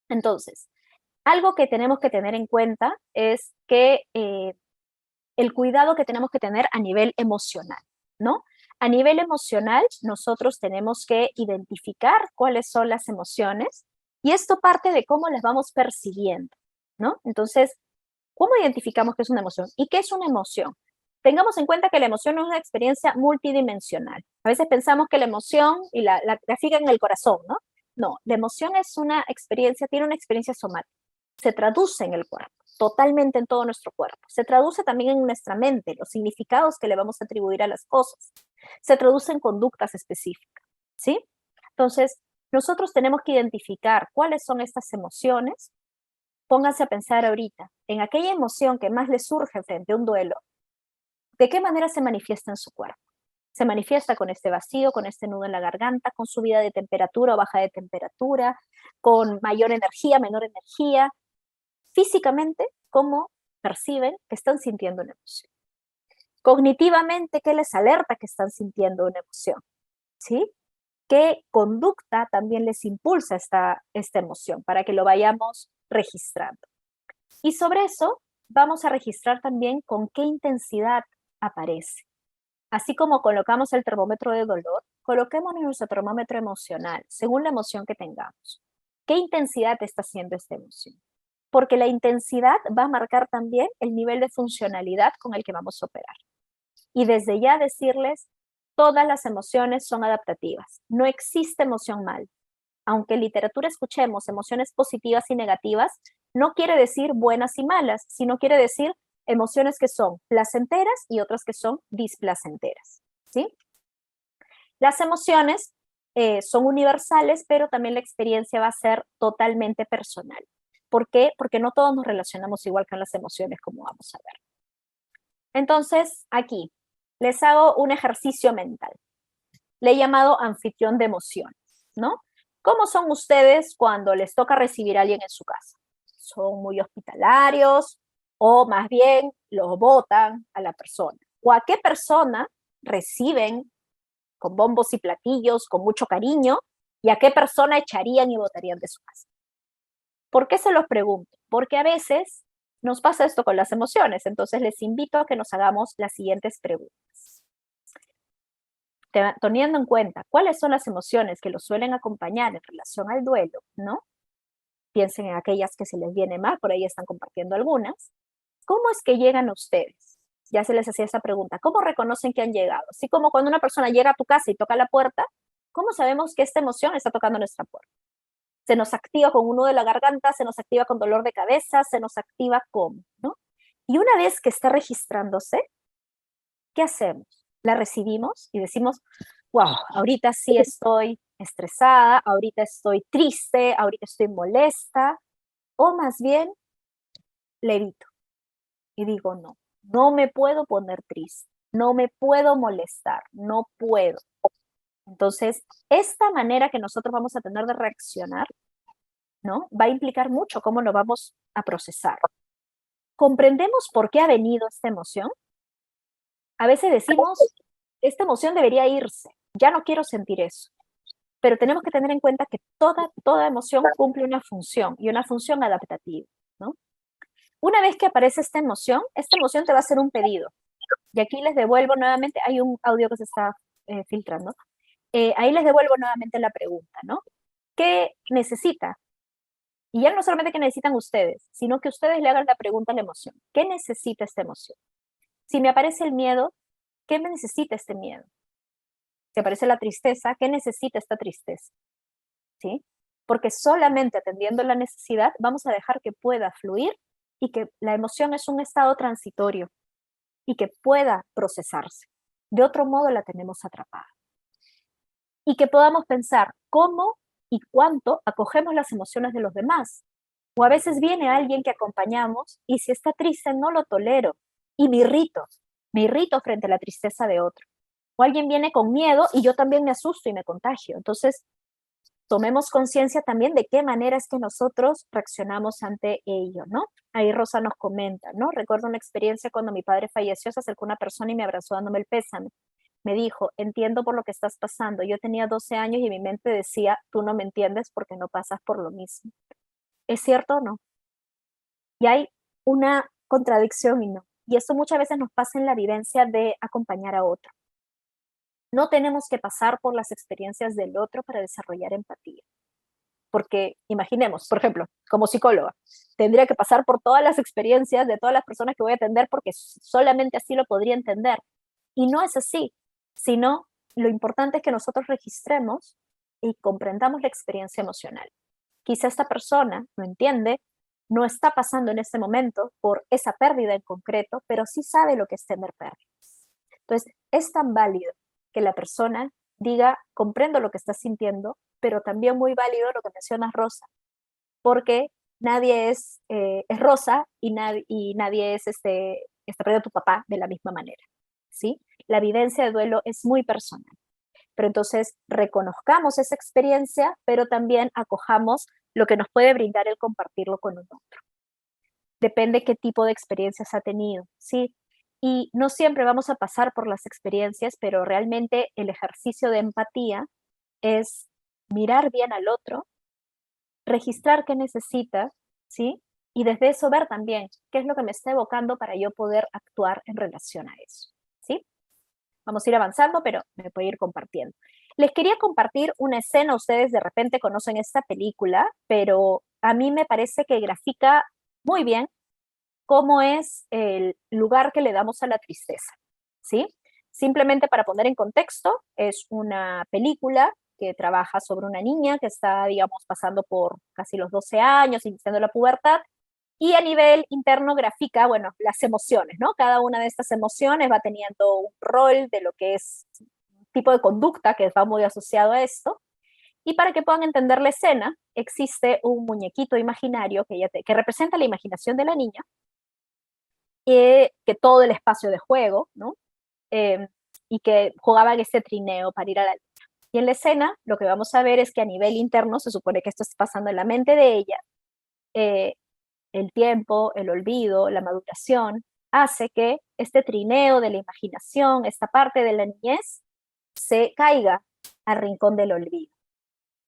Entonces, algo que tenemos que tener en cuenta es que el cuidado que tenemos que tener a nivel emocional, ¿no? A nivel emocional, nosotros tenemos que identificar cuáles son las emociones y esto parte de cómo las vamos percibiendo, ¿no? Entonces, ¿cómo identificamos qué es una emoción? ¿Y qué es una emoción? Tengamos en cuenta que la emoción es una experiencia multidimensional. A veces pensamos que la emoción y la grafica en el corazón, ¿no? No, la emoción es una experiencia, tiene una experiencia somática. Se traduce en el cuerpo, totalmente en todo nuestro cuerpo. Se traduce también en nuestra mente, los significados que le vamos a atribuir a las cosas. Se traduce en conductas específicas, ¿sí? Entonces, nosotros tenemos que identificar cuáles son estas emociones. Pónganse a pensar ahorita en aquella emoción que más le surge frente a un duelo. ¿De qué manera se manifiesta en su cuerpo? Se manifiesta con este vacío, con este nudo en la garganta, con subida de temperatura o baja de temperatura, con mayor energía, menor energía. Físicamente, ¿cómo perciben que están sintiendo una emoción? Cognitivamente, ¿qué les alerta que están sintiendo una emoción? ¿Sí? ¿Qué conducta también les impulsa esta emoción para que lo vayamos registrando? Y sobre eso vamos a registrar también con qué intensidad aparece. Así como colocamos el termómetro de dolor, coloquemos nuestro termómetro emocional, según la emoción que tengamos. ¿Qué intensidad está haciendo esta emoción? Porque la intensidad va a marcar también el nivel de funcionalidad con el que vamos a operar. Y desde ya decirles, todas las emociones son adaptativas. No existe emoción mal. Aunque en literatura escuchemos emociones positivas y negativas, no quiere decir buenas y malas, sino quiere decir emociones que son placenteras y otras que son displacenteras, ¿sí? Las emociones son universales, pero también la experiencia va a ser totalmente personal. ¿Por qué? Porque no todos nos relacionamos igual con las emociones, como vamos a ver. Entonces, aquí les hago un ejercicio mental. Le he llamado anfitrión de emociones, ¿no? ¿Cómo son ustedes cuando les toca recibir a alguien en su casa? ¿Son muy hospitalarios o más bien los botan a la persona? ¿O a qué persona reciben con bombos y platillos, con mucho cariño? ¿Y a qué persona echarían y botarían de su casa? ¿Por qué se los pregunto? Porque a veces nos pasa esto con las emociones, entonces les invito a que nos hagamos las siguientes preguntas. Teniendo en cuenta cuáles son las emociones que los suelen acompañar en relación al duelo, ¿no? Piensen en aquellas que se les viene mal, por ahí están compartiendo algunas. ¿Cómo es que llegan a ustedes? Ya se les hacía esa pregunta. ¿Cómo reconocen que han llegado? Así como cuando una persona llega a tu casa y toca la puerta, ¿cómo sabemos que esta emoción está tocando nuestra puerta? Se nos activa con un nudo de la garganta, se nos activa con dolor de cabeza, se nos activa ¿cómo? ¿No? Y una vez que está registrándose, ¿qué hacemos? La recibimos y decimos, wow, ahorita sí estoy estresada, ahorita estoy triste, ahorita estoy molesta, o más bien le evito y digo no, no me puedo poner triste, no me puedo molestar, no puedo. Entonces, esta manera que nosotros vamos a tener de reaccionar, ¿no? Va a implicar mucho cómo lo vamos a procesar. ¿Comprendemos por qué ha venido esta emoción? A veces decimos, esta emoción debería irse, ya no quiero sentir eso. Pero tenemos que tener en cuenta que toda emoción cumple una función y una función adaptativa, ¿no? Una vez que aparece esta emoción te va a hacer un pedido. Y aquí les devuelvo nuevamente, hay un audio que se está filtrando. Ahí les devuelvo nuevamente la pregunta, ¿no? ¿Qué necesita? Y ya no solamente que necesitan ustedes, sino que ustedes le hagan la pregunta a la emoción. ¿Qué necesita esta emoción? Si me aparece el miedo, ¿qué me necesita este miedo? Si aparece la tristeza, ¿qué necesita esta tristeza? ¿Sí? Porque solamente atendiendo la necesidad vamos a dejar que pueda fluir y que la emoción es un estado transitorio y que pueda procesarse. De otro modo la tenemos atrapada. Y que podamos pensar cómo y cuánto acogemos las emociones de los demás. O a veces viene alguien que acompañamos y si está triste no lo tolero y me irrito frente a la tristeza de otro. O alguien viene con miedo y yo también me asusto y me contagio. Entonces, tomemos conciencia también de qué manera es que nosotros reaccionamos ante ello, ¿no? Ahí Rosa nos comenta, ¿no? Recuerdo una experiencia cuando mi padre falleció, se acercó una persona y me abrazó dándome el pésame. Me dijo, entiendo por lo que estás pasando. Yo tenía 12 años y mi mente decía, tú no me entiendes porque no pasas por lo mismo. ¿Es cierto o no? Y hay una contradicción y no. Y esto muchas veces nos pasa en la vivencia de acompañar a otro. No tenemos que pasar por las experiencias del otro para desarrollar empatía. Porque imaginemos, por ejemplo, como psicóloga, tendría que pasar por todas las experiencias de todas las personas que voy a atender porque solamente así lo podría entender. Y no es así, sino lo importante es que nosotros registremos y comprendamos la experiencia emocional. Quizá esta persona no entiende, no está pasando en este momento por esa pérdida en concreto, pero sí sabe lo que es tener pérdidas. Entonces, es tan válido que la persona diga, comprendo lo que estás sintiendo, pero también muy válido lo que mencionas, Rosa, porque nadie es Rosa y nadie es perdido tu papá de la misma manera, ¿sí? La vivencia de duelo es muy personal, pero entonces reconozcamos esa experiencia, pero también acojamos lo que nos puede brindar el compartirlo con un otro. Depende qué tipo de experiencias ha tenido, ¿sí? Y no siempre vamos a pasar por las experiencias, pero realmente el ejercicio de empatía es mirar bien al otro, registrar qué necesita, ¿sí? Y desde eso ver también qué es lo que me está evocando para yo poder actuar en relación a eso, ¿sí? Vamos a ir avanzando, pero me voy a ir compartiendo. Les quería compartir una escena, ustedes de repente conocen esta película, pero a mí me parece que grafica muy bien cómo es el lugar que le damos a la tristeza, ¿sí? Simplemente para poner en contexto, es una película que trabaja sobre una niña que está, digamos, pasando por casi los 12 años, iniciando la pubertad, y a nivel interno grafica, bueno, las emociones, ¿no? Cada una de estas emociones va teniendo un rol de lo que es un tipo de conducta que va muy asociado a esto. Y para que puedan entender la escena, existe un muñequito imaginario que representa la imaginación de la niña, que todo el espacio de juego, ¿no? Y que jugaban este trineo para ir a la luna. Y en la escena lo que vamos a ver es que a nivel interno se supone que esto está pasando en la mente de ella, el tiempo, el olvido, la maduración, hace que este trineo de la imaginación, esta parte de la niñez, se caiga al rincón del olvido.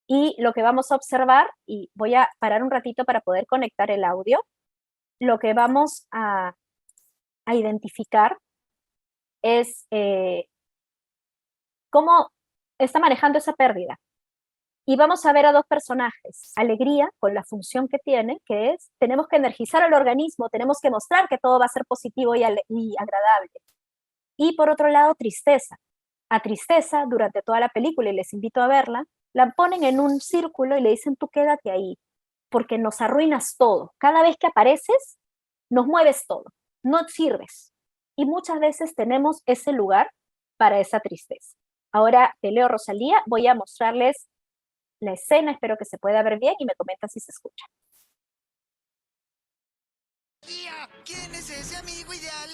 Y lo que vamos a observar, y voy a parar un ratito para poder conectar el audio, lo que vamos a identificar es cómo está manejando esa pérdida. Y vamos a ver a dos personajes. Alegría, con la función que tiene, que es, tenemos que energizar al organismo, tenemos que mostrar que todo va a ser positivo y agradable. Y por otro lado, tristeza. A tristeza, durante toda la película, y les invito a verla, la ponen en un círculo y le dicen, tú quédate ahí, porque nos arruinas todo. Cada vez que apareces, nos mueves todo, no sirves. Y muchas veces tenemos ese lugar para esa tristeza. Ahora te leo, Rosalía, voy a mostrarles la escena, espero que se pueda ver bien y me comentan si se escucha. ¿Quién es ese amigo ideal?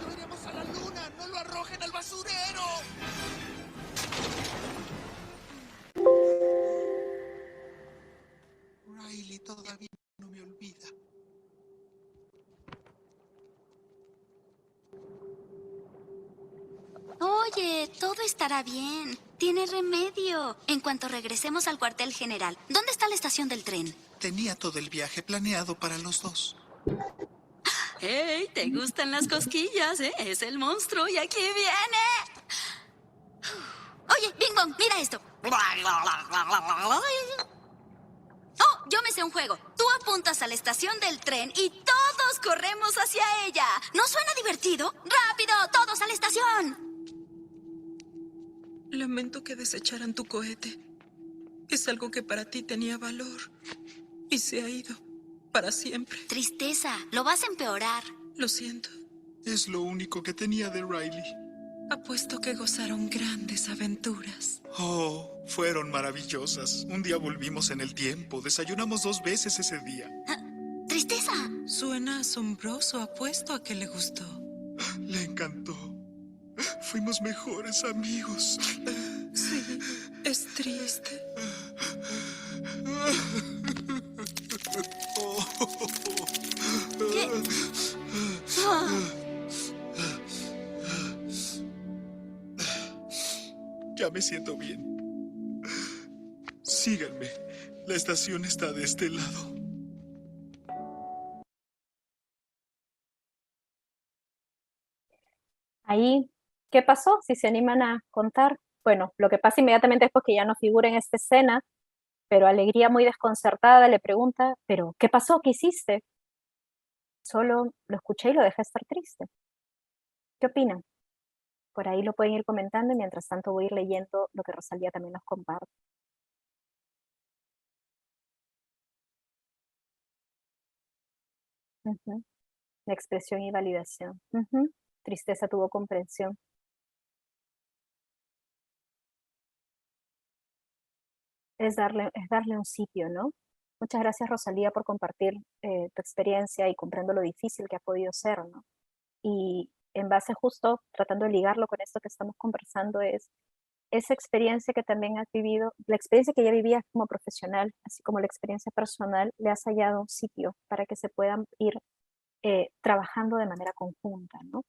No iremos a la luna, no lo arrojen al basurero. Riley todavía no me olvida. Oye, todo estará bien. Tiene remedio. En cuanto regresemos al cuartel general, ¿dónde está la estación del tren? Tenía todo el viaje planeado para los dos. ¡Hey! ¿Te gustan las cosquillas, eh? Es el monstruo y aquí viene. Oye, Bing Bong, mira esto. Oh, yo me sé un juego. Tú apuntas a la estación del tren y todos corremos hacia ella. ¿No suena divertido? ¡Rápido! ¡Todos a la estación! Lamento que desecharan tu cohete. Es algo que para ti tenía valor. Y se ha ido. Para siempre. Tristeza. Lo vas a empeorar. Lo siento. Es lo único que tenía de Riley. Apuesto que gozaron grandes aventuras. Oh, fueron maravillosas. Un día volvimos en el tiempo. Desayunamos 2 veces ese día. ¿Tristeza? Suena asombroso, apuesto a que le gustó. Le encantó. Fuimos mejores amigos. Sí, es triste. ¿Qué? Ah, Ya me siento bien. Síganme. La estación está de este lado. Ahí, ¿qué pasó? Si se animan a contar. Bueno, lo que pasa inmediatamente después que ya no figura en esta escena, pero Alegría muy desconcertada le pregunta, ¿pero qué pasó? ¿Qué hiciste? Solo lo escuché y lo dejé estar triste. ¿Qué opinan? Por ahí lo pueden ir comentando y mientras tanto voy a ir leyendo lo que Rosalía también nos comparte. Ujú. La expresión y validación. Ujú. Tristeza tuvo comprensión. Es darle un sitio, ¿no? Muchas gracias, Rosalía, por compartir tu experiencia y comprendo lo difícil que ha podido ser, ¿no? Y en base justo, tratando de ligarlo con esto que estamos conversando, es esa experiencia que también has vivido, la experiencia que ya vivías como profesional, así como la experiencia personal, le has hallado un sitio para que se puedan ir trabajando de manera conjunta, ¿no?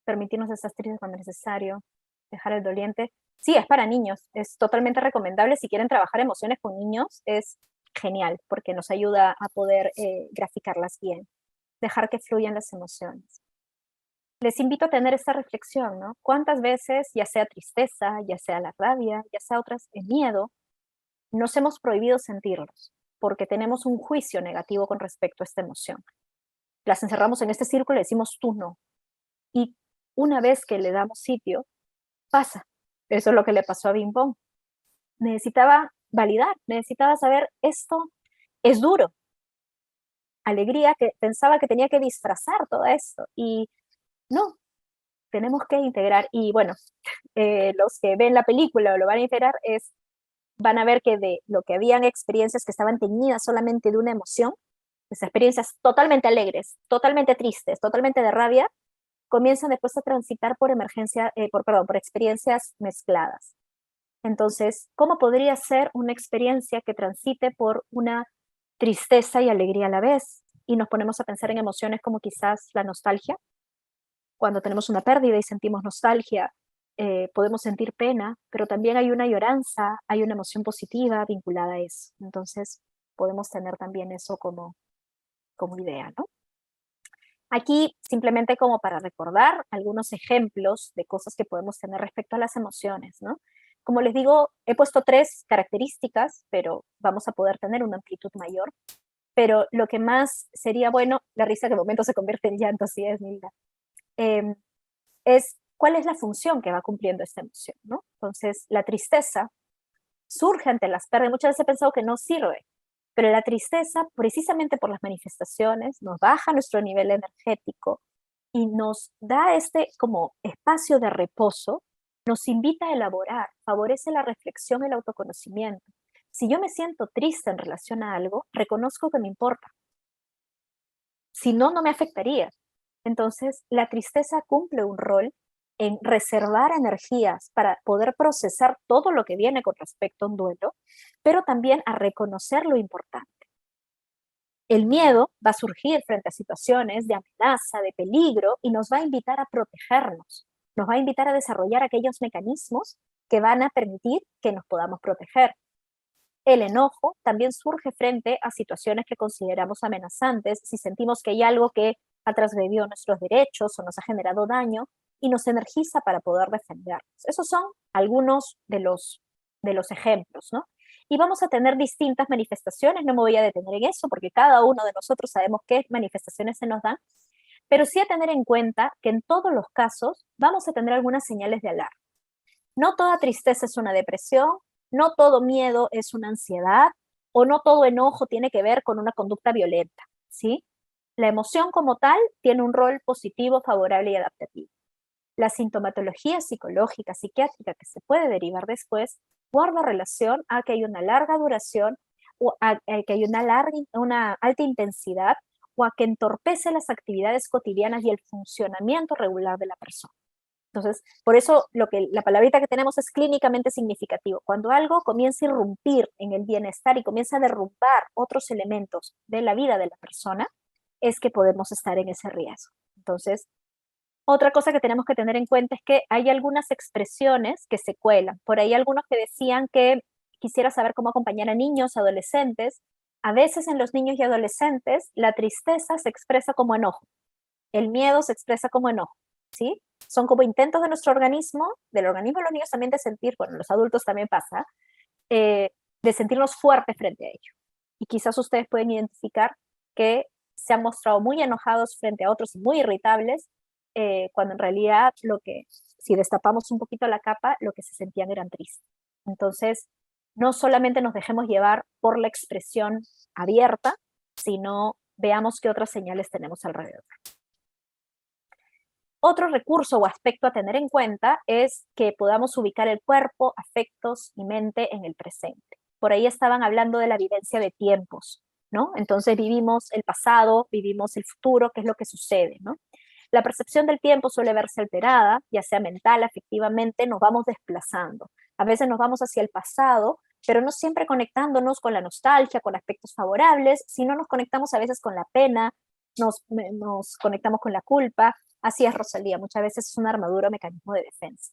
Permitirnos estar tristes cuando es necesario, dejar el doliente. Sí, es para niños, es totalmente recomendable. Si quieren trabajar emociones con niños, es genial porque nos ayuda a poder graficarlas bien, dejar que fluyan las emociones. Les invito a tener esta reflexión, ¿no? ¿Cuántas veces, ya sea tristeza, ya sea la rabia, ya sea otras, el miedo, nos hemos prohibido sentirlos porque tenemos un juicio negativo con respecto a esta emoción? Las encerramos en este círculo y decimos tú no. Y una vez que le damos sitio, pasa. Eso es lo que le pasó a Bing Bong. Necesitaba validar, necesitaba saber esto es duro. Alegría que pensaba que tenía que disfrazar todo esto y no, tenemos que integrar. Y bueno, los que ven la película o lo van a integrar van a ver que de lo que habían experiencias que estaban teñidas solamente de una emoción, esas experiencias totalmente alegres, totalmente tristes, totalmente de rabia, comienzan después a transitar por por experiencias mezcladas. Entonces, ¿cómo podría ser una experiencia que transite por una tristeza y alegría a la vez? Y nos ponemos a pensar en emociones como quizás la nostalgia. Cuando tenemos una pérdida y sentimos nostalgia, podemos sentir pena, pero también hay una lloranza, hay una emoción positiva vinculada a eso. Entonces, podemos tener también eso como idea, ¿no? Aquí, simplemente como para recordar algunos ejemplos de cosas que podemos tener respecto a las emociones, ¿no? Como les digo, he puesto 3 características, pero vamos a poder tener una amplitud mayor. Pero lo que más sería bueno, la risa que de momento se convierte en llanto, así es, Nilda, em, es cuál es la función que va cumpliendo esta emoción, ¿no? Entonces, la tristeza surge ante las pérdidas. Muchas veces he pensado que no sirve, pero la tristeza, precisamente por las manifestaciones, nos baja nuestro nivel energético y nos da este como espacio de reposo, nos invita a elaborar, favorece la reflexión y el autoconocimiento. Si yo me siento triste en relación a algo, reconozco que me importa. Si no, no me afectaría. Entonces, la tristeza cumple un rol en reservar energías para poder procesar todo lo que viene con respecto a un duelo, pero también a reconocer lo importante. El miedo va a surgir frente a situaciones de amenaza, de peligro, y nos va a invitar a protegernos, nos va a invitar a desarrollar aquellos mecanismos que van a permitir que nos podamos proteger. El enojo también surge frente a situaciones que consideramos amenazantes, si sentimos que hay algo que ha transgredido nuestros derechos o nos ha generado daño y nos energiza para poder defendernos. Esos son algunos de los ejemplos, ¿no? Y vamos a tener distintas manifestaciones, no me voy a detener en eso porque cada uno de nosotros sabemos qué manifestaciones se nos dan, pero sí a tener en cuenta que en todos los casos vamos a tener algunas señales de alarma. No toda tristeza es una depresión, no todo miedo es una ansiedad o no todo enojo tiene que ver con una conducta violenta, ¿sí? La emoción como tal tiene un rol positivo, favorable y adaptativo. La sintomatología psicológica, psiquiátrica que se puede derivar después guarda relación a que hay una larga duración o a que hay una alta intensidad o a que entorpece las actividades cotidianas y el funcionamiento regular de la persona. Entonces, por eso la palabrita que tenemos es clínicamente significativo. Cuando algo comienza a irrumpir en el bienestar y comienza a derrumbar otros elementos de la vida de la persona, es que podemos estar en ese riesgo. Entonces, otra cosa que tenemos que tener en cuenta es que hay algunas expresiones que se cuelan. Por ahí algunos que decían que quisiera saber cómo acompañar a niños, adolescentes. A veces en los niños y adolescentes la tristeza se expresa como enojo, el miedo se expresa como enojo, ¿sí? Son como intentos de nuestro organismo, del organismo de los niños también de sentir, bueno, los adultos también pasa, de sentirnos fuertes frente a ello. Y quizás ustedes pueden identificar que se han mostrado muy enojados frente a otros y muy irritables, cuando en realidad si destapamos un poquito la capa, lo que se sentían eran tristes. Entonces, no solamente nos dejemos llevar por la expresión abierta, sino veamos qué otras señales tenemos alrededor. Otro recurso o aspecto a tener en cuenta es que podamos ubicar el cuerpo, afectos y mente en el presente. Por ahí estaban hablando de la vivencia de tiempos, ¿no? Entonces vivimos el pasado, vivimos el futuro, qué es lo que sucede, ¿no? La percepción del tiempo suele verse alterada, ya sea mental, afectivamente, nos vamos desplazando. A veces nos vamos hacia el pasado, pero no siempre conectándonos con la nostalgia, con aspectos favorables, sino nos conectamos a veces con la pena, nos conectamos con la culpa. Así es, Rosalía, muchas veces es una armadura o mecanismo de defensa.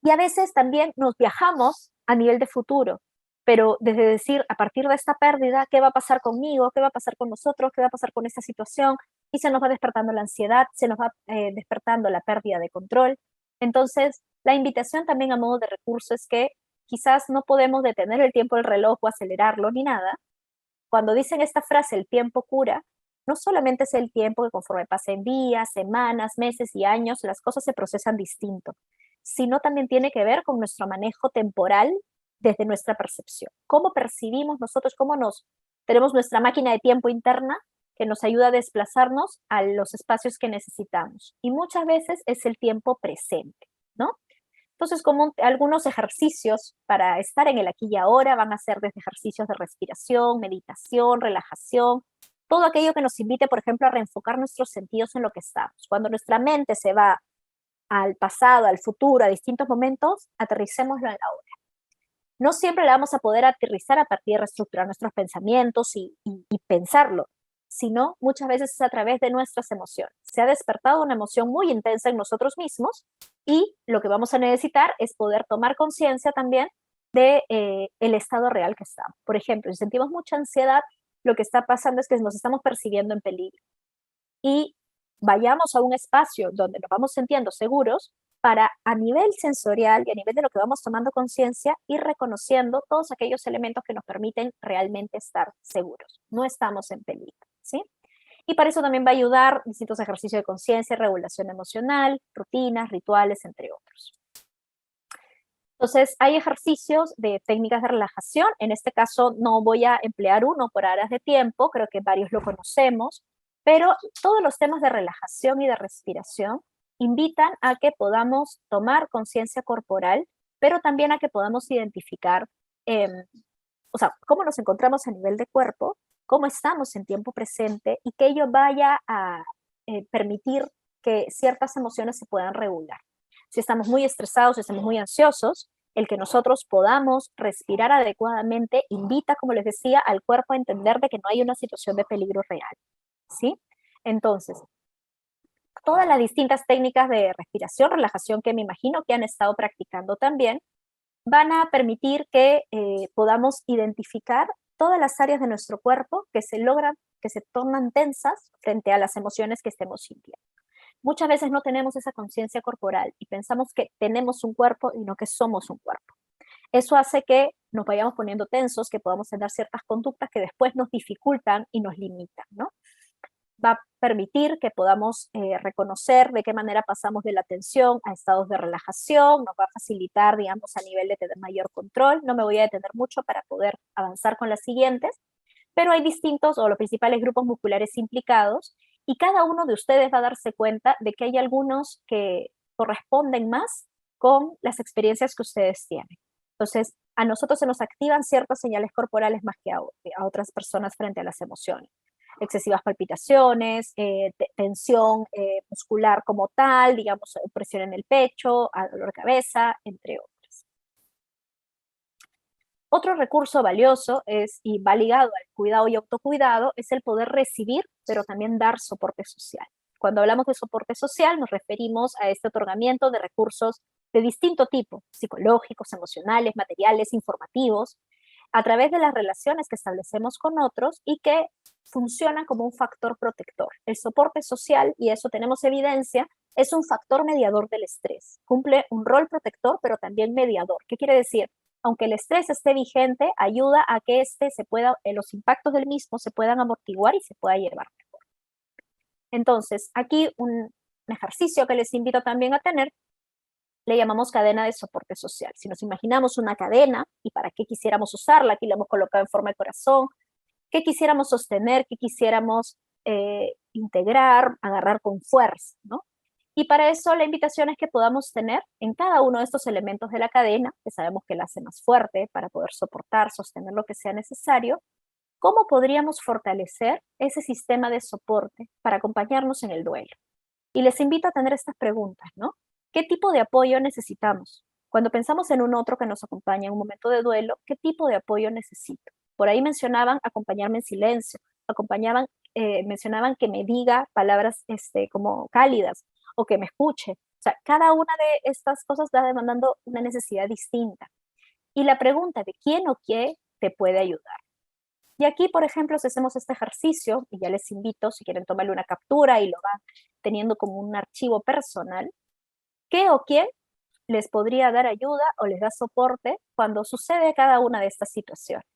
Y a veces también nos viajamos a nivel de futuro, pero desde decir, a partir de esta pérdida, ¿qué va a pasar conmigo? ¿Qué va a pasar con nosotros? ¿Qué va a pasar con esta situación? Y se nos va despertando la ansiedad, se nos va despertando la pérdida de control. Entonces, la invitación también a modo de recurso es que quizás no podemos detener el tiempo del reloj o acelerarlo ni nada. Cuando dicen esta frase, el tiempo cura, no solamente es el tiempo que conforme pasen días, semanas, meses y años, las cosas se procesan distinto, sino también tiene que ver con nuestro manejo temporal desde nuestra percepción. Cómo percibimos nosotros, tenemos nuestra máquina de tiempo interna que nos ayuda a desplazarnos a los espacios que necesitamos. Y muchas veces es el tiempo presente, ¿no? Entonces, como algunos ejercicios para estar en el aquí y ahora van a ser desde ejercicios de respiración, meditación, relajación, todo aquello que nos invite, por ejemplo, a reenfocar nuestros sentidos en lo que estamos. Cuando nuestra mente se va al pasado, al futuro, a distintos momentos, aterricémoslo en la hora. No siempre la vamos a poder aterrizar a partir de reestructurar nuestros pensamientos y pensarlo, sino muchas veces es a través de nuestras emociones. Se ha despertado una emoción muy intensa en nosotros mismos y lo que vamos a necesitar es poder tomar conciencia también de el estado real que estamos. Por ejemplo, si sentimos mucha ansiedad, lo que está pasando es que nos estamos percibiendo en peligro. Y vayamos a un espacio donde nos vamos sintiendo seguros para, a nivel sensorial y a nivel de lo que vamos tomando conciencia, ir reconociendo todos aquellos elementos que nos permiten realmente estar seguros. No estamos en peligro, ¿sí? Y para eso también va a ayudar distintos ejercicios de conciencia, regulación emocional, rutinas, rituales, entre otros. Entonces, hay ejercicios de técnicas de relajación. En este caso, no voy a emplear uno por áreas de tiempo, creo que varios lo conocemos, pero todos los temas de relajación y de respiración invitan a que podamos tomar conciencia corporal, pero también a que podamos identificar, cómo nos encontramos a nivel de cuerpo, cómo estamos en tiempo presente y que ello vaya a permitir que ciertas emociones se puedan regular. Si estamos muy estresados, si estamos muy ansiosos, el que nosotros podamos respirar adecuadamente invita, como les decía, al cuerpo a entender de que no hay una situación de peligro real, ¿sí? Entonces, todas las distintas técnicas de respiración, relajación que me imagino que han estado practicando también, van a permitir que podamos identificar todas las áreas de nuestro cuerpo que se tornan tensas frente a las emociones que estemos sintiendo. Muchas veces no tenemos esa conciencia corporal y pensamos que tenemos un cuerpo y no que somos un cuerpo. Eso hace que nos vayamos poniendo tensos, que podamos tener ciertas conductas que después nos dificultan y nos limitan, ¿no? Va a permitir que podamos reconocer de qué manera pasamos de la tensión a estados de relajación, nos va a facilitar, digamos, a nivel de tener mayor control. No me voy a detener mucho para poder avanzar con las siguientes, pero hay distintos o los principales grupos musculares implicados y cada uno de ustedes va a darse cuenta de que hay algunos que corresponden más con las experiencias que ustedes tienen. Entonces, a nosotros se nos activan ciertas señales corporales más que a otras personas frente a las emociones. excesivas palpitaciones, tensión muscular como tal, digamos, presión en el pecho, dolor de cabeza, entre otros. Otro recurso valioso y va ligado al cuidado y autocuidado es el poder recibir, pero también dar soporte social. Cuando hablamos de soporte social nos referimos a este otorgamiento de recursos de distinto tipo, psicológicos, emocionales, materiales, informativos, a través de las relaciones que establecemos con otros y que funcionan como un factor protector. El soporte social, y eso tenemos evidencia, es un factor mediador del estrés. Cumple un rol protector, pero también mediador. ¿Qué quiere decir? Aunque el estrés esté vigente, ayuda a que los impactos del mismo se puedan amortiguar y se pueda llevar mejor. Entonces, aquí un ejercicio que les invito también a tener, le llamamos cadena de soporte social. Si nos imaginamos una cadena, ¿y para qué quisiéramos usarla? Aquí la hemos colocado en forma de corazón. ¿Qué quisiéramos sostener? ¿Qué quisiéramos integrar, agarrar con fuerza, ¿no? Y para eso la invitación es que podamos tener en cada uno de estos elementos de la cadena, que sabemos que la hace más fuerte para poder soportar, sostener lo que sea necesario, ¿cómo podríamos fortalecer ese sistema de soporte para acompañarnos en el duelo? Y les invito a tener estas preguntas, ¿no? ¿Qué tipo de apoyo necesitamos? Cuando pensamos en un otro que nos acompaña en un momento de duelo, ¿qué tipo de apoyo necesito? Por ahí mencionaban acompañarme en silencio, mencionaban que me diga palabras como cálidas o que me escuche. O sea, cada una de estas cosas va demandando una necesidad distinta. Y la pregunta de quién o qué te puede ayudar. Y aquí, por ejemplo, si hacemos este ejercicio, y ya les invito, si quieren tomarle una captura y lo van teniendo como un archivo personal, ¿qué o quién les podría dar ayuda o les da soporte cuando sucede cada una de estas situaciones?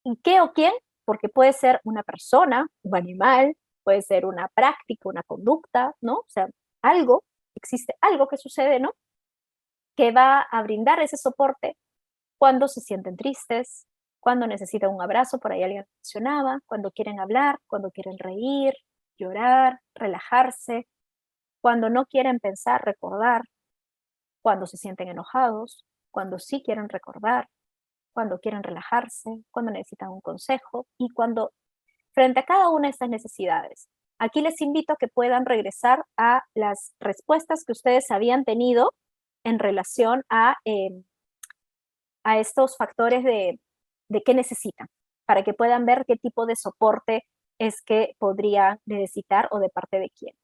¿Y qué o quién? Porque puede ser una persona, un animal, puede ser una práctica, una conducta, ¿no? O sea, existe algo que sucede, ¿no? Que va a brindar ese soporte cuando se sienten tristes, cuando necesitan un abrazo, por ahí alguien mencionaba, cuando quieren hablar, cuando quieren reír, llorar, relajarse, cuando no quieren pensar, recordar, cuando se sienten enojados, cuando sí quieren recordar, cuando quieren relajarse, cuando necesitan un consejo y cuando frente a cada una de estas necesidades. Aquí les invito a que puedan regresar a las respuestas que ustedes habían tenido en relación a estos factores de qué necesitan, para que puedan ver qué tipo de soporte es que podrían necesitar o de parte de quién.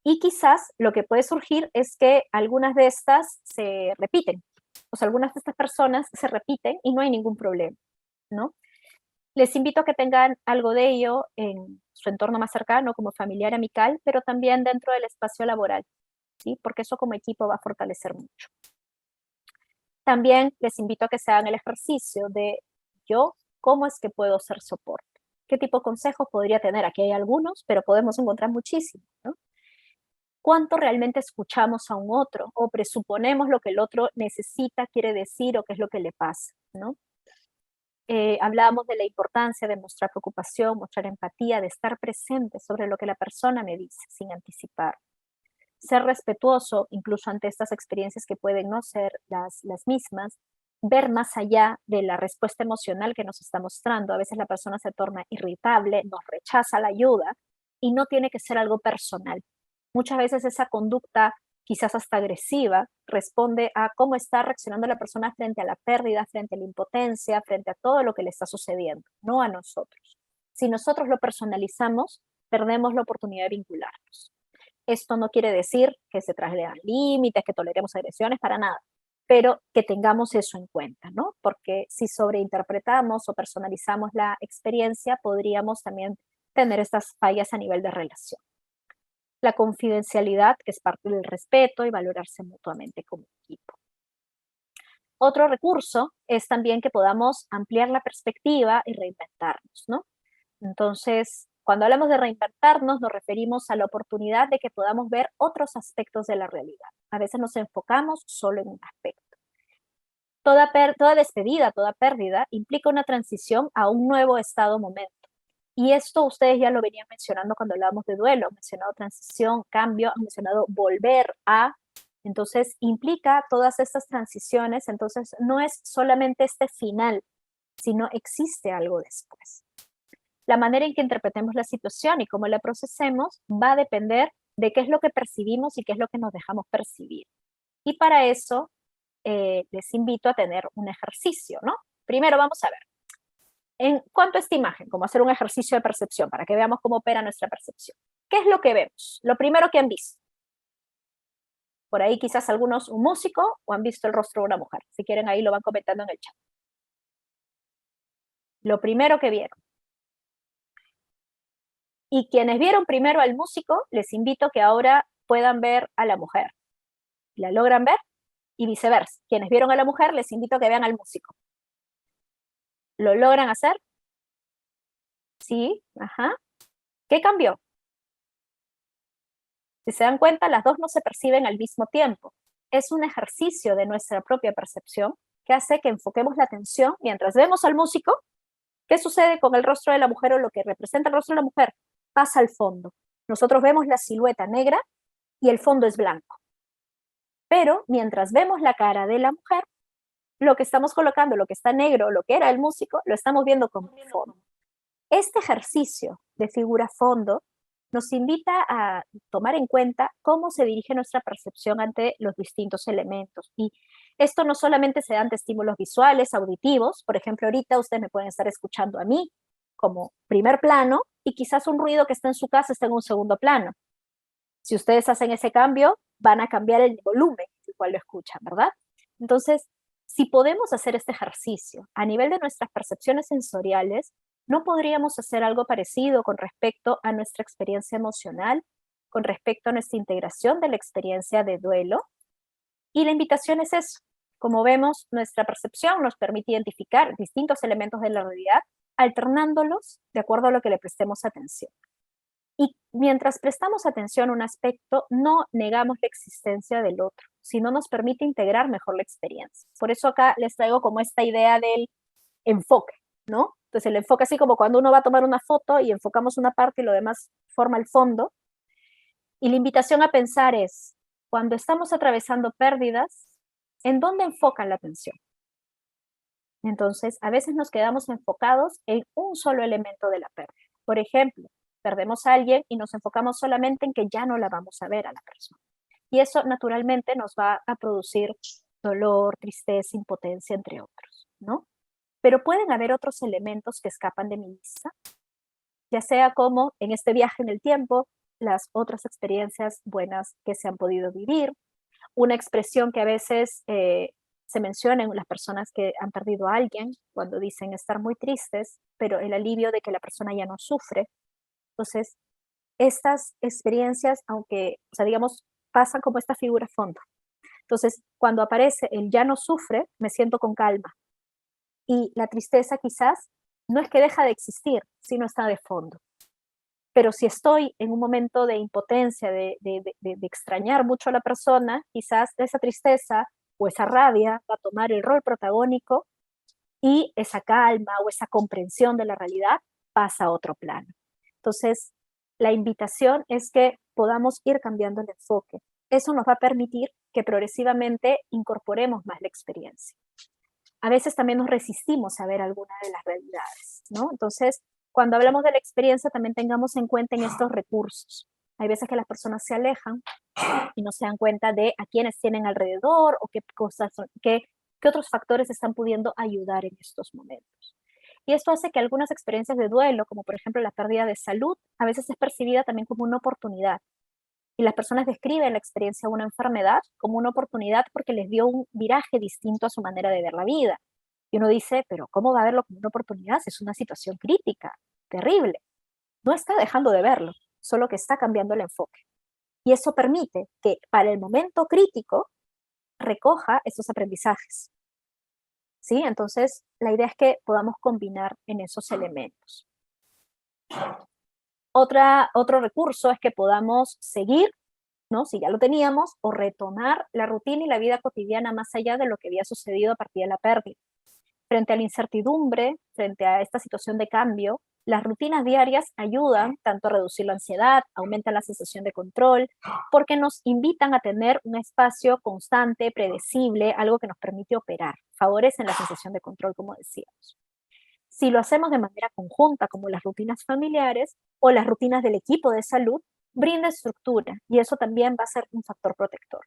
Y quizás lo que puede surgir es que algunas de estas se repiten, o sea, algunas de estas personas se repiten y no hay ningún problema, ¿no? Les invito a que tengan algo de ello en su entorno más cercano, como familiar, amical, pero también dentro del espacio laboral, ¿sí? Porque eso como equipo va a fortalecer mucho. También les invito a que se hagan el ejercicio de yo, ¿cómo es que puedo ser soporte? ¿Qué tipo de consejos podría tener? Aquí hay algunos, pero podemos encontrar muchísimos, ¿no? ¿Cuánto realmente escuchamos a un otro? O presuponemos lo que el otro necesita, quiere decir o qué es lo que le pasa, ¿no? Hablábamos de la importancia de mostrar preocupación, mostrar empatía, de estar presente sobre lo que la persona me dice, sin anticipar. Ser respetuoso, incluso ante estas experiencias que pueden no ser las mismas, ver más allá de la respuesta emocional que nos está mostrando. A veces la persona se torna irritable, nos rechaza la ayuda y no tiene que ser algo personal. Muchas veces esa conducta, quizás hasta agresiva, responde a cómo está reaccionando la persona frente a la pérdida, frente a la impotencia, frente a todo lo que le está sucediendo, no a nosotros. Si nosotros lo personalizamos, perdemos la oportunidad de vincularnos. Esto no quiere decir que se traslean límites, que toleremos agresiones, para nada, pero que tengamos eso en cuenta, ¿no? Porque si sobreinterpretamos o personalizamos la experiencia, podríamos también tener estas fallas a nivel de relación. La confidencialidad, que es parte del respeto y valorarse mutuamente como equipo. Otro recurso es también que podamos ampliar la perspectiva y reinventarnos, ¿no? Entonces, cuando hablamos de reinventarnos, nos referimos a la oportunidad de que podamos ver otros aspectos de la realidad. A veces nos enfocamos solo en un aspecto. Toda despedida, toda pérdida implica una transición a un nuevo estado o momento. Y esto ustedes ya lo venían mencionando cuando hablábamos de duelo. Han mencionado transición, cambio, han mencionado volver a. Entonces, implica todas estas transiciones. Entonces, no es solamente este final, sino existe algo después. la manera en que interpretemos la situación y cómo la procesemos va a depender de qué es lo que percibimos y qué es lo que nos dejamos percibir. Y para eso les invito a tener un ejercicio, ¿no? Primero vamos a ver, en cuanto a esta imagen, como hacer un ejercicio de percepción para que veamos cómo opera nuestra percepción. ¿Qué es lo que vemos? Lo primero que han visto. Por ahí quizás algunos un músico o han visto el rostro de una mujer. Si quieren ahí lo van comentando en el chat. Lo primero que vieron. Y quienes vieron primero al músico, les invito que ahora puedan ver a la mujer. ¿La logran ver? Y viceversa. Quienes vieron a la mujer, les invito a que vean al músico. ¿Lo logran hacer? Sí, ajá. ¿Qué cambió? Si se dan cuenta, las dos no se perciben al mismo tiempo. Es un ejercicio de nuestra propia percepción que hace que enfoquemos la atención mientras vemos al músico. ¿Qué sucede con el rostro de la mujer o lo que representa el rostro de la mujer? Pasa al fondo. Nosotros vemos la silueta negra y el fondo es blanco. Pero mientras vemos la cara de la mujer, lo que estamos colocando, lo que está negro, lo que era el músico, lo estamos viendo como fondo. Este ejercicio de figura-fondo nos invita a tomar en cuenta cómo se dirige nuestra percepción ante los distintos elementos. Y esto no solamente se da ante estímulos visuales, auditivos. Por ejemplo, ahorita ustedes me pueden estar escuchando a mí como primer plano y quizás un ruido que está en su casa está en un segundo plano. Si ustedes hacen ese cambio, van a cambiar el volumen el cual lo escuchan, ¿verdad? Entonces, si podemos hacer este ejercicio a nivel de nuestras percepciones sensoriales, ¿no podríamos hacer algo parecido con respecto a nuestra experiencia emocional, con respecto a nuestra integración de la experiencia de duelo? Y la invitación es eso. Como vemos, nuestra percepción nos permite identificar distintos elementos de la realidad, alternándolos de acuerdo a lo que le prestemos atención. Y mientras prestamos atención a un aspecto, no negamos la existencia del otro, sino nos permite integrar mejor la experiencia. Por eso acá les traigo como esta idea del enfoque, ¿no? Entonces el enfoque así como cuando uno va a tomar una foto y enfocamos una parte y lo demás forma el fondo. Y la invitación a pensar es, cuando estamos atravesando pérdidas, ¿en dónde enfocan la atención? Entonces, a veces nos quedamos enfocados en un solo elemento de la pérdida. Por ejemplo, perdemos a alguien y nos enfocamos solamente en que ya no la vamos a ver a la persona. Y eso naturalmente nos va a producir dolor, tristeza, impotencia, entre otros, ¿no? Pero pueden haber otros elementos que escapan de mi vista, ya sea como en este viaje en el tiempo, las otras experiencias buenas que se han podido vivir, una expresión que a veces se menciona en las personas que han perdido a alguien, cuando dicen estar muy tristes, pero el alivio de que la persona ya no sufre. Entonces, estas experiencias, aunque, o sea, digamos, pasan como esta figura fondo. Entonces, cuando aparece el ya no sufre, me siento con calma. Y la tristeza quizás no es que deja de existir, sino está de fondo. Pero si estoy en un momento de impotencia, de extrañar mucho a la persona, quizás esa tristeza o esa rabia va a tomar el rol protagónico y esa calma o esa comprensión de la realidad pasa a otro plano. Entonces, la invitación es que podamos ir cambiando el enfoque. Eso nos va a permitir que progresivamente incorporemos más la experiencia. A veces también nos resistimos a ver alguna de las realidades, ¿no? Entonces, cuando hablamos de la experiencia, también tengamos en cuenta en estos recursos. Hay veces que las personas se alejan y no se dan cuenta de a quiénes tienen alrededor o qué cosas, qué otros factores están pudiendo ayudar en estos momentos. Y esto hace que algunas experiencias de duelo, como por ejemplo la pérdida de salud, a veces es percibida también como una oportunidad. Y las personas describen la experiencia de una enfermedad como una oportunidad porque les dio un viraje distinto a su manera de ver la vida. Y uno dice, pero ¿cómo va a verlo como una oportunidad si es una situación crítica, terrible? No está dejando de verlo, solo que está cambiando el enfoque. Y eso permite que para el momento crítico recoja estos aprendizajes. ¿Sí? Entonces, la idea es que podamos combinar en esos elementos. Otro recurso es que podamos seguir, ¿no? Si ya lo teníamos, o retomar la rutina y la vida cotidiana más allá de lo que había sucedido a partir de la pérdida. Frente a la incertidumbre, frente a esta situación de cambio, las rutinas diarias ayudan tanto a reducir la ansiedad, aumentan la sensación de control, porque nos invitan a tener un espacio constante, predecible, algo que nos permite operar, favorecen la sensación de control, como decíamos. Si lo hacemos de manera conjunta, como las rutinas familiares o las rutinas del equipo de salud, brinda estructura y eso también va a ser un factor protector.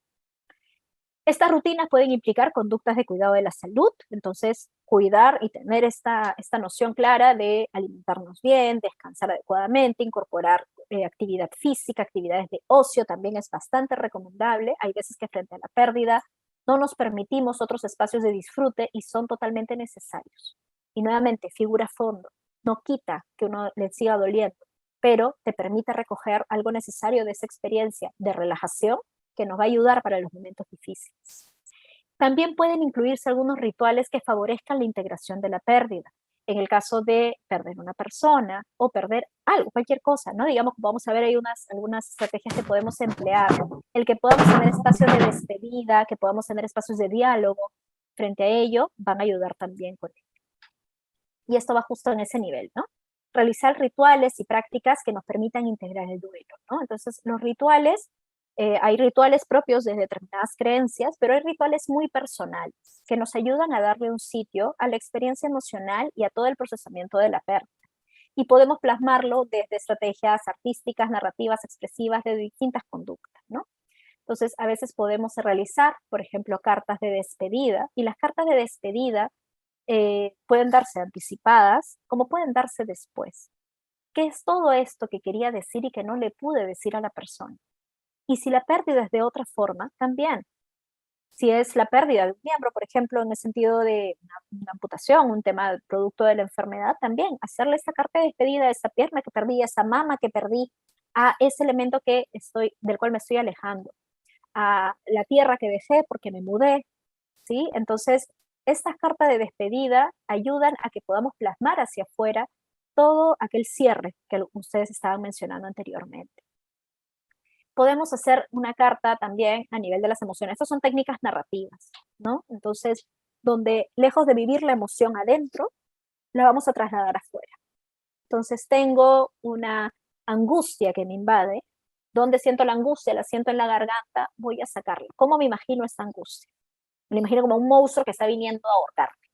Estas rutinas pueden implicar conductas de cuidado de la salud, entonces cuidar y tener esta noción clara de alimentarnos bien, descansar adecuadamente, incorporar actividad física, actividades de ocio también es bastante recomendable. Hay veces que frente a la pérdida no nos permitimos otros espacios de disfrute y son totalmente necesarios. Y nuevamente, figura fondo, no quita que uno le siga doliendo, pero te permite recoger algo necesario de esa experiencia de relajación que nos va a ayudar para los momentos difíciles. También pueden incluirse algunos rituales que favorezcan la integración de la pérdida. En el caso de perder una persona o perder algo, cualquier cosa, ¿no? Digamos, vamos a ver ahí algunas estrategias que podemos emplear. El que podamos tener espacios de despedida, que podamos tener espacios de diálogo frente a ello, van a ayudar también con ello. Y esto va justo en ese nivel, ¿no? Realizar rituales y prácticas que nos permitan integrar el duelo, ¿no? Entonces, los rituales, hay rituales propios de determinadas creencias, pero hay rituales muy personales que nos ayudan a darle un sitio a la experiencia emocional y a todo el procesamiento de la pérdida. Y podemos plasmarlo desde estrategias artísticas, narrativas, expresivas, de distintas conductas, ¿no? Entonces, a veces podemos realizar, por ejemplo, cartas de despedida, y las cartas de despedida pueden darse anticipadas, como pueden darse después. ¿Qué es todo esto que quería decir y que no le pude decir a la persona? Y si la pérdida es de otra forma, también. Si es la pérdida de un miembro, por ejemplo, en el sentido de una amputación, un tema producto de la enfermedad, también hacerle esa carta de despedida a esa pierna que perdí, a esa mama que perdí, a ese elemento del cual me estoy alejando, a la tierra que dejé porque me mudé, ¿sí? Entonces, estas cartas de despedida ayudan a que podamos plasmar hacia afuera todo aquel cierre que ustedes estaban mencionando anteriormente. Podemos hacer una carta también a nivel de las emociones. Estas son técnicas narrativas, ¿no? Entonces, donde lejos de vivir la emoción adentro, la vamos a trasladar afuera. Entonces, tengo una angustia que me invade. ¿Dónde siento la angustia? La siento en la garganta, voy a sacarla. ¿Cómo me imagino esta angustia? Me lo imagino como un monstruo que está viniendo a ahorcarme,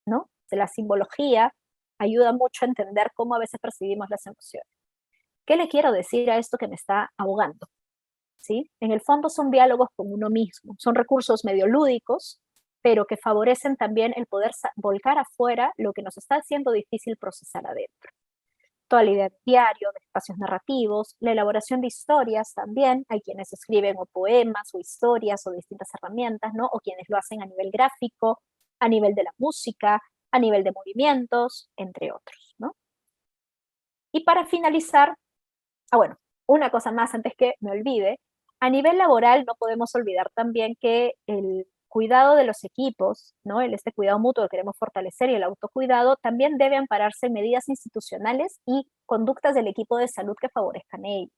¿no? La simbología ayuda mucho a entender cómo a veces percibimos las emociones. ¿Qué le quiero decir a esto que me está ahogando? ¿Sí? En el fondo son diálogos con uno mismo, son recursos medio lúdicos, pero que favorecen también el poder volcar afuera lo que nos está haciendo difícil procesar adentro. Toda la idea de diario, de espacios narrativos, la elaboración de historias también, hay quienes escriben o poemas o historias o distintas herramientas, ¿no? O quienes lo hacen a nivel gráfico, a nivel de la música, a nivel de movimientos, entre otros, ¿no? Y para finalizar, bueno, una cosa más antes que me olvide, a nivel laboral no podemos olvidar también que el cuidado de los equipos, ¿no? Este cuidado mutuo que queremos fortalecer y el autocuidado también debe ampararse en medidas institucionales y conductas del equipo de salud que favorezcan ello.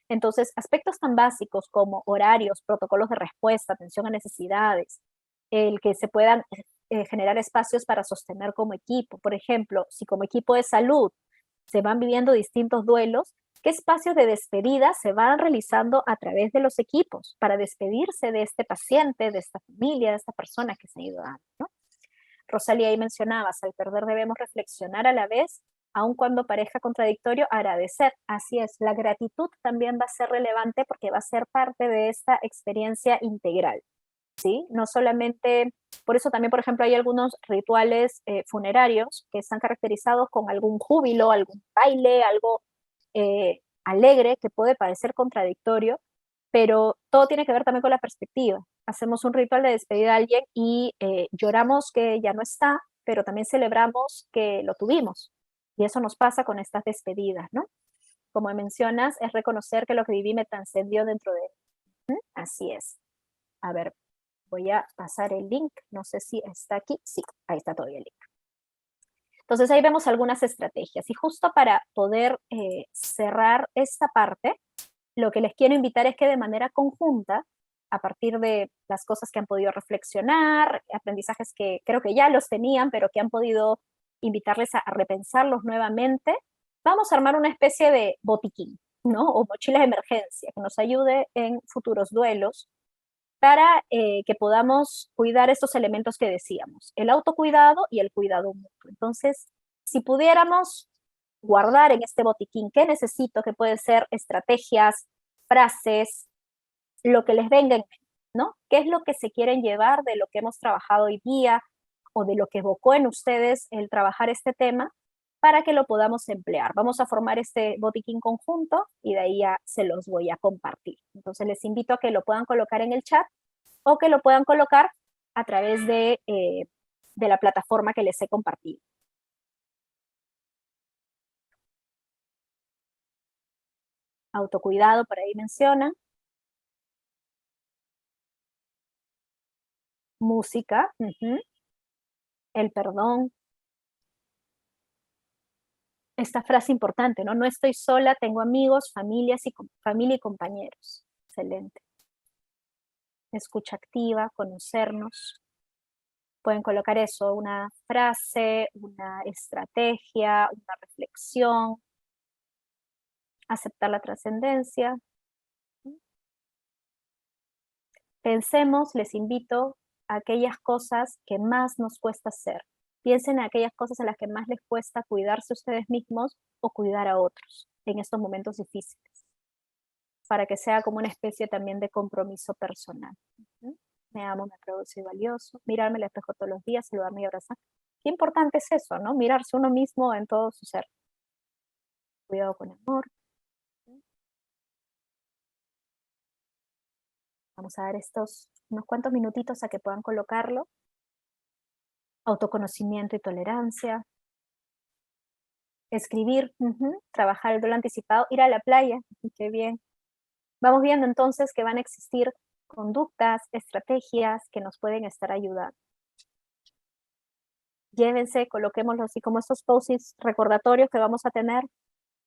Entonces, aspectos tan básicos como horarios, protocolos de respuesta, atención a necesidades, el que se puedan generar espacios para sostener como equipo. Por ejemplo, si como equipo de salud se van viviendo distintos duelos, ¿qué espacios de despedida se van realizando a través de los equipos para despedirse de este paciente, de esta familia, de esta persona que se ha ido dando, ¿no? Rosalía, ahí mencionabas, al perder debemos reflexionar a la vez, aun cuando parezca contradictorio, agradecer. Así es, la gratitud también va a ser relevante porque va a ser parte de esta experiencia integral, ¿sí? No solamente, por eso también, por ejemplo, hay algunos rituales funerarios que están caracterizados con algún júbilo, algún baile, algo alegre, que puede parecer contradictorio, pero todo tiene que ver también con la perspectiva. Hacemos un ritual de despedida a alguien y lloramos que ya no está, pero también celebramos que lo tuvimos. Y eso nos pasa con estas despedidas, ¿no? Como mencionas, es reconocer que lo que viví me trascendió dentro de él. Así es. A ver, voy a pasar el link. No sé si está aquí. Sí, ahí está todavía el link. Entonces ahí vemos algunas estrategias y justo para poder cerrar esta parte, lo que les quiero invitar es que de manera conjunta, a partir de las cosas que han podido reflexionar, aprendizajes que creo que ya los tenían, pero que han podido invitarles a repensarlos nuevamente, vamos a armar una especie de botiquín, ¿no? O mochila de emergencia que nos ayude en futuros duelos para que podamos cuidar estos elementos que decíamos, el autocuidado y el cuidado mutuo. Entonces, Si pudiéramos guardar en este botiquín, ¿qué necesito? Que pueden ser estrategias, frases, lo que les venga en mente, ¿no? ¿Qué es lo que se quieren llevar de lo que hemos trabajado hoy día o de lo que evocó en ustedes el trabajar este tema para que lo podamos emplear? Vamos a formar este botiquín conjunto y de ahí ya se los voy a compartir. Entonces les invito a que lo puedan colocar en el chat o que lo puedan colocar a través de la plataforma que les he compartido. Autocuidado, por ahí mencionan. Música, el perdón. Esta frase importante, ¿no? No estoy sola, tengo amigos, familia y compañeros. Excelente. Escucha activa, conocernos. Pueden colocar eso, una frase, una estrategia, una reflexión. Aceptar la trascendencia. Pensemos, les invito, a aquellas cosas que más nos cuesta hacer. Piensen en aquellas cosas en las que más les cuesta cuidarse ustedes mismos o cuidar a otros en estos momentos difíciles, para que sea como una especie también de compromiso personal. Me amo, me creo que soy valioso, mirarme al espejo todos los días, saludarme y abrazar. Qué importante es eso, ¿no? Mirarse uno mismo en todo su ser. Cuidado con amor. Vamos a dar unos cuantos minutitos a que puedan colocarlo. Autoconocimiento y tolerancia. Escribir, trabajar el duelo anticipado, ir a la playa, qué bien. Vamos viendo entonces que van a existir conductas, estrategias que nos pueden estar ayudando. Llévense, coloquémoslo así como estos post-its recordatorios que vamos a tener,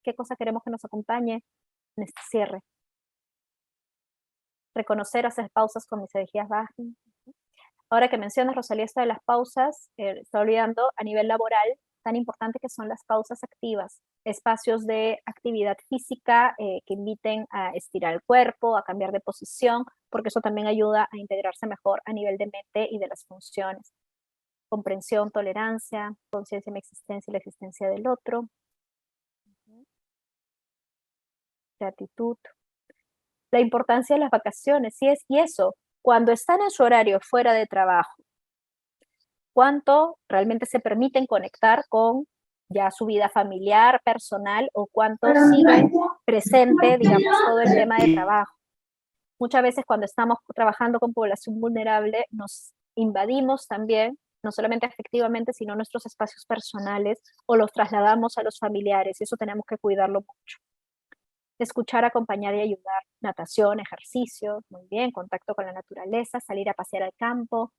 qué cosa queremos que nos acompañe en este cierre. Reconocer, hacer pausas con mis energías bajas. Ahora que mencionas, Rosalía, esto de las pausas, estoy olvidando, a nivel laboral, tan importante que son las pausas activas, espacios de actividad física que inviten a estirar el cuerpo, a cambiar de posición, porque eso también ayuda a integrarse mejor a nivel de mente y de las funciones. Comprensión, tolerancia, conciencia de mi existencia y la existencia del otro. Gratitud. La importancia de las vacaciones, y eso, cuando están en su horario fuera de trabajo, cuánto realmente se permiten conectar con ya su vida familiar, personal, o cuánto sigue presente, digamos, todo el tema de trabajo. Muchas veces cuando estamos trabajando con población vulnerable, nos invadimos también, no solamente afectivamente, sino nuestros espacios personales, o los trasladamos a los familiares, y eso tenemos que cuidarlo mucho. Escuchar, acompañar y ayudar, natación, ejercicio, muy bien, contacto con la naturaleza, salir a pasear al campo,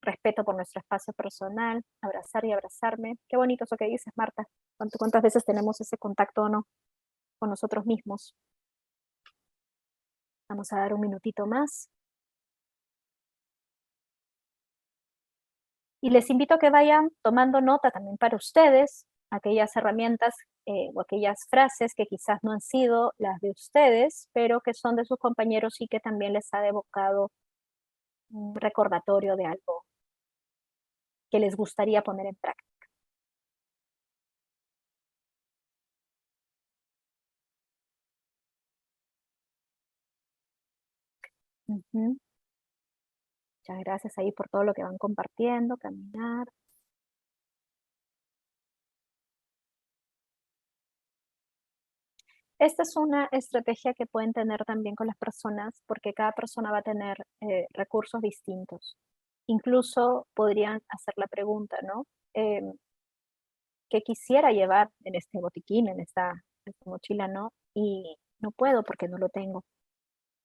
respeto por nuestro espacio personal, abrazar y abrazarme. Qué bonito eso que dices, Marta. ¿Cuántas veces tenemos ese contacto o no con nosotros mismos? Vamos a dar un minutito más. Y les invito a que vayan tomando nota también para ustedes, aquellas herramientas o aquellas frases que quizás no han sido las de ustedes, pero que son de sus compañeros y que también les ha evocado un recordatorio de algo que les gustaría poner en práctica. Muchas gracias ahí por todo lo que van compartiendo, caminar. Esta es una estrategia que pueden tener también con las personas porque cada persona va a tener recursos distintos. Incluso podrían hacer la pregunta, ¿no? ¿Qué quisiera llevar en este botiquín, en esta mochila, ¿no? Y no puedo porque no lo tengo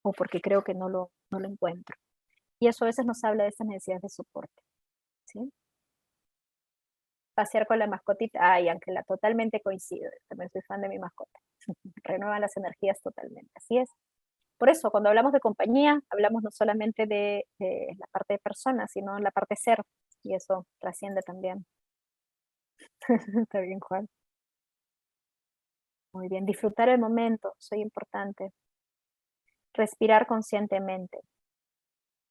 o porque creo que no lo encuentro. Y eso a veces nos habla de esas necesidades de soporte, ¿sí? Pasear con la mascotita, ay, Ángela, totalmente coincido, también soy fan de mi mascota. Renuevan las energías totalmente, así es. Por eso, cuando hablamos de compañía, hablamos no solamente de la parte de persona, sino la parte ser, y eso trasciende también. Está bien, Juan. Muy bien, disfrutar el momento, soy importante. Respirar conscientemente.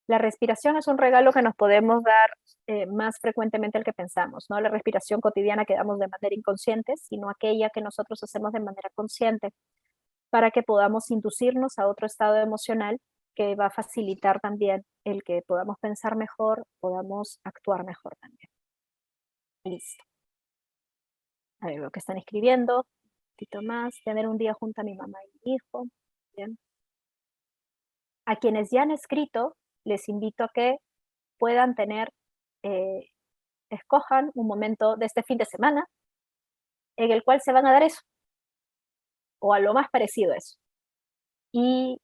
La respiración es un regalo que nos podemos dar más frecuentemente del que pensamos, no la respiración cotidiana que damos de manera inconsciente, sino aquella que nosotros hacemos de manera consciente, para que podamos inducirnos a otro estado emocional que va a facilitar también el que podamos pensar mejor, podamos actuar mejor también. Listo. A ver lo que están escribiendo. Un poquito más. Tener un día junto a mi mamá y mi hijo. Bien. A quienes ya han escrito, les invito a que puedan tener, escojan un momento de este fin de semana en el cual se van a dar eso, o a lo más parecido a eso. Y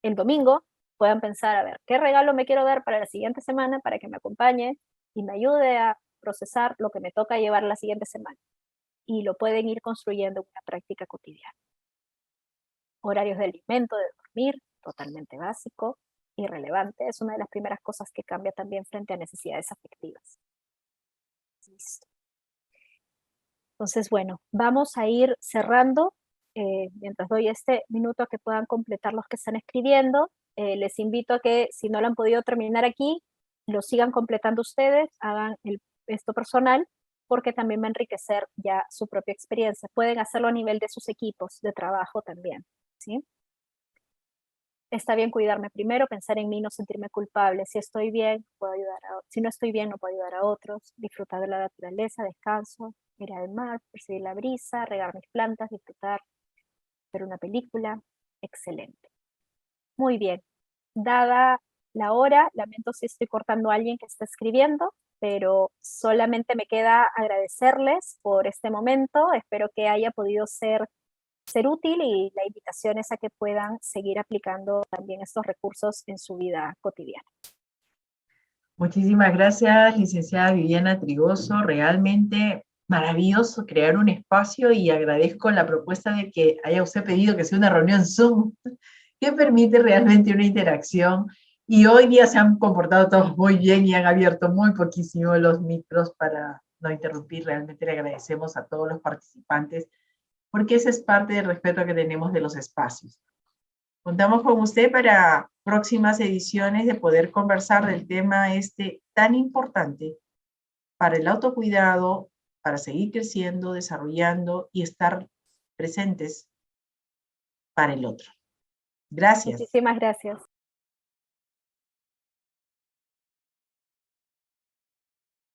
el domingo puedan pensar, a ver, ¿qué regalo me quiero dar para la siguiente semana para que me acompañe y me ayude a procesar lo que me toca llevar la siguiente semana? Y lo pueden ir construyendo en una práctica cotidiana. Horarios de alimento, de dormir, totalmente básico, irrelevante, es una de las primeras cosas que cambia también frente a necesidades afectivas. Listo. Entonces, bueno, vamos a ir cerrando, mientras doy este minuto a que puedan completar los que están escribiendo. Les invito a que si no lo han podido terminar aquí, lo sigan completando ustedes, hagan esto personal, porque también va a enriquecer ya su propia experiencia. Pueden hacerlo a nivel de sus equipos de trabajo también, ¿sí? Está bien cuidarme primero, pensar en mí, no sentirme culpable. Si estoy bien, puedo ayudar si no estoy bien, no puedo ayudar a otros. Disfrutar de la naturaleza, descanso, mirar el mar, percibir la brisa, regar mis plantas, disfrutar, ver una película. Excelente. Muy bien. Dada la hora, lamento si estoy cortando a alguien que está escribiendo, pero solamente me queda agradecerles por este momento. Espero que haya podido ser útil y la invitación es a que puedan seguir aplicando también estos recursos en su vida cotidiana. Muchísimas gracias, licenciada Viviana Trigoso. Realmente maravilloso crear un espacio y agradezco la propuesta de que haya usted pedido que sea una reunión Zoom que permite realmente una interacción. Y hoy día se han comportado todos muy bien y han abierto muy poquísimo los micros para no interrumpir. Realmente le agradecemos a todos los participantes porque esa es parte del respeto que tenemos de los espacios. Contamos con usted para próximas ediciones de poder conversar del tema tan importante para el autocuidado, para seguir creciendo, desarrollando y estar presentes para el otro. Gracias. Muchísimas gracias.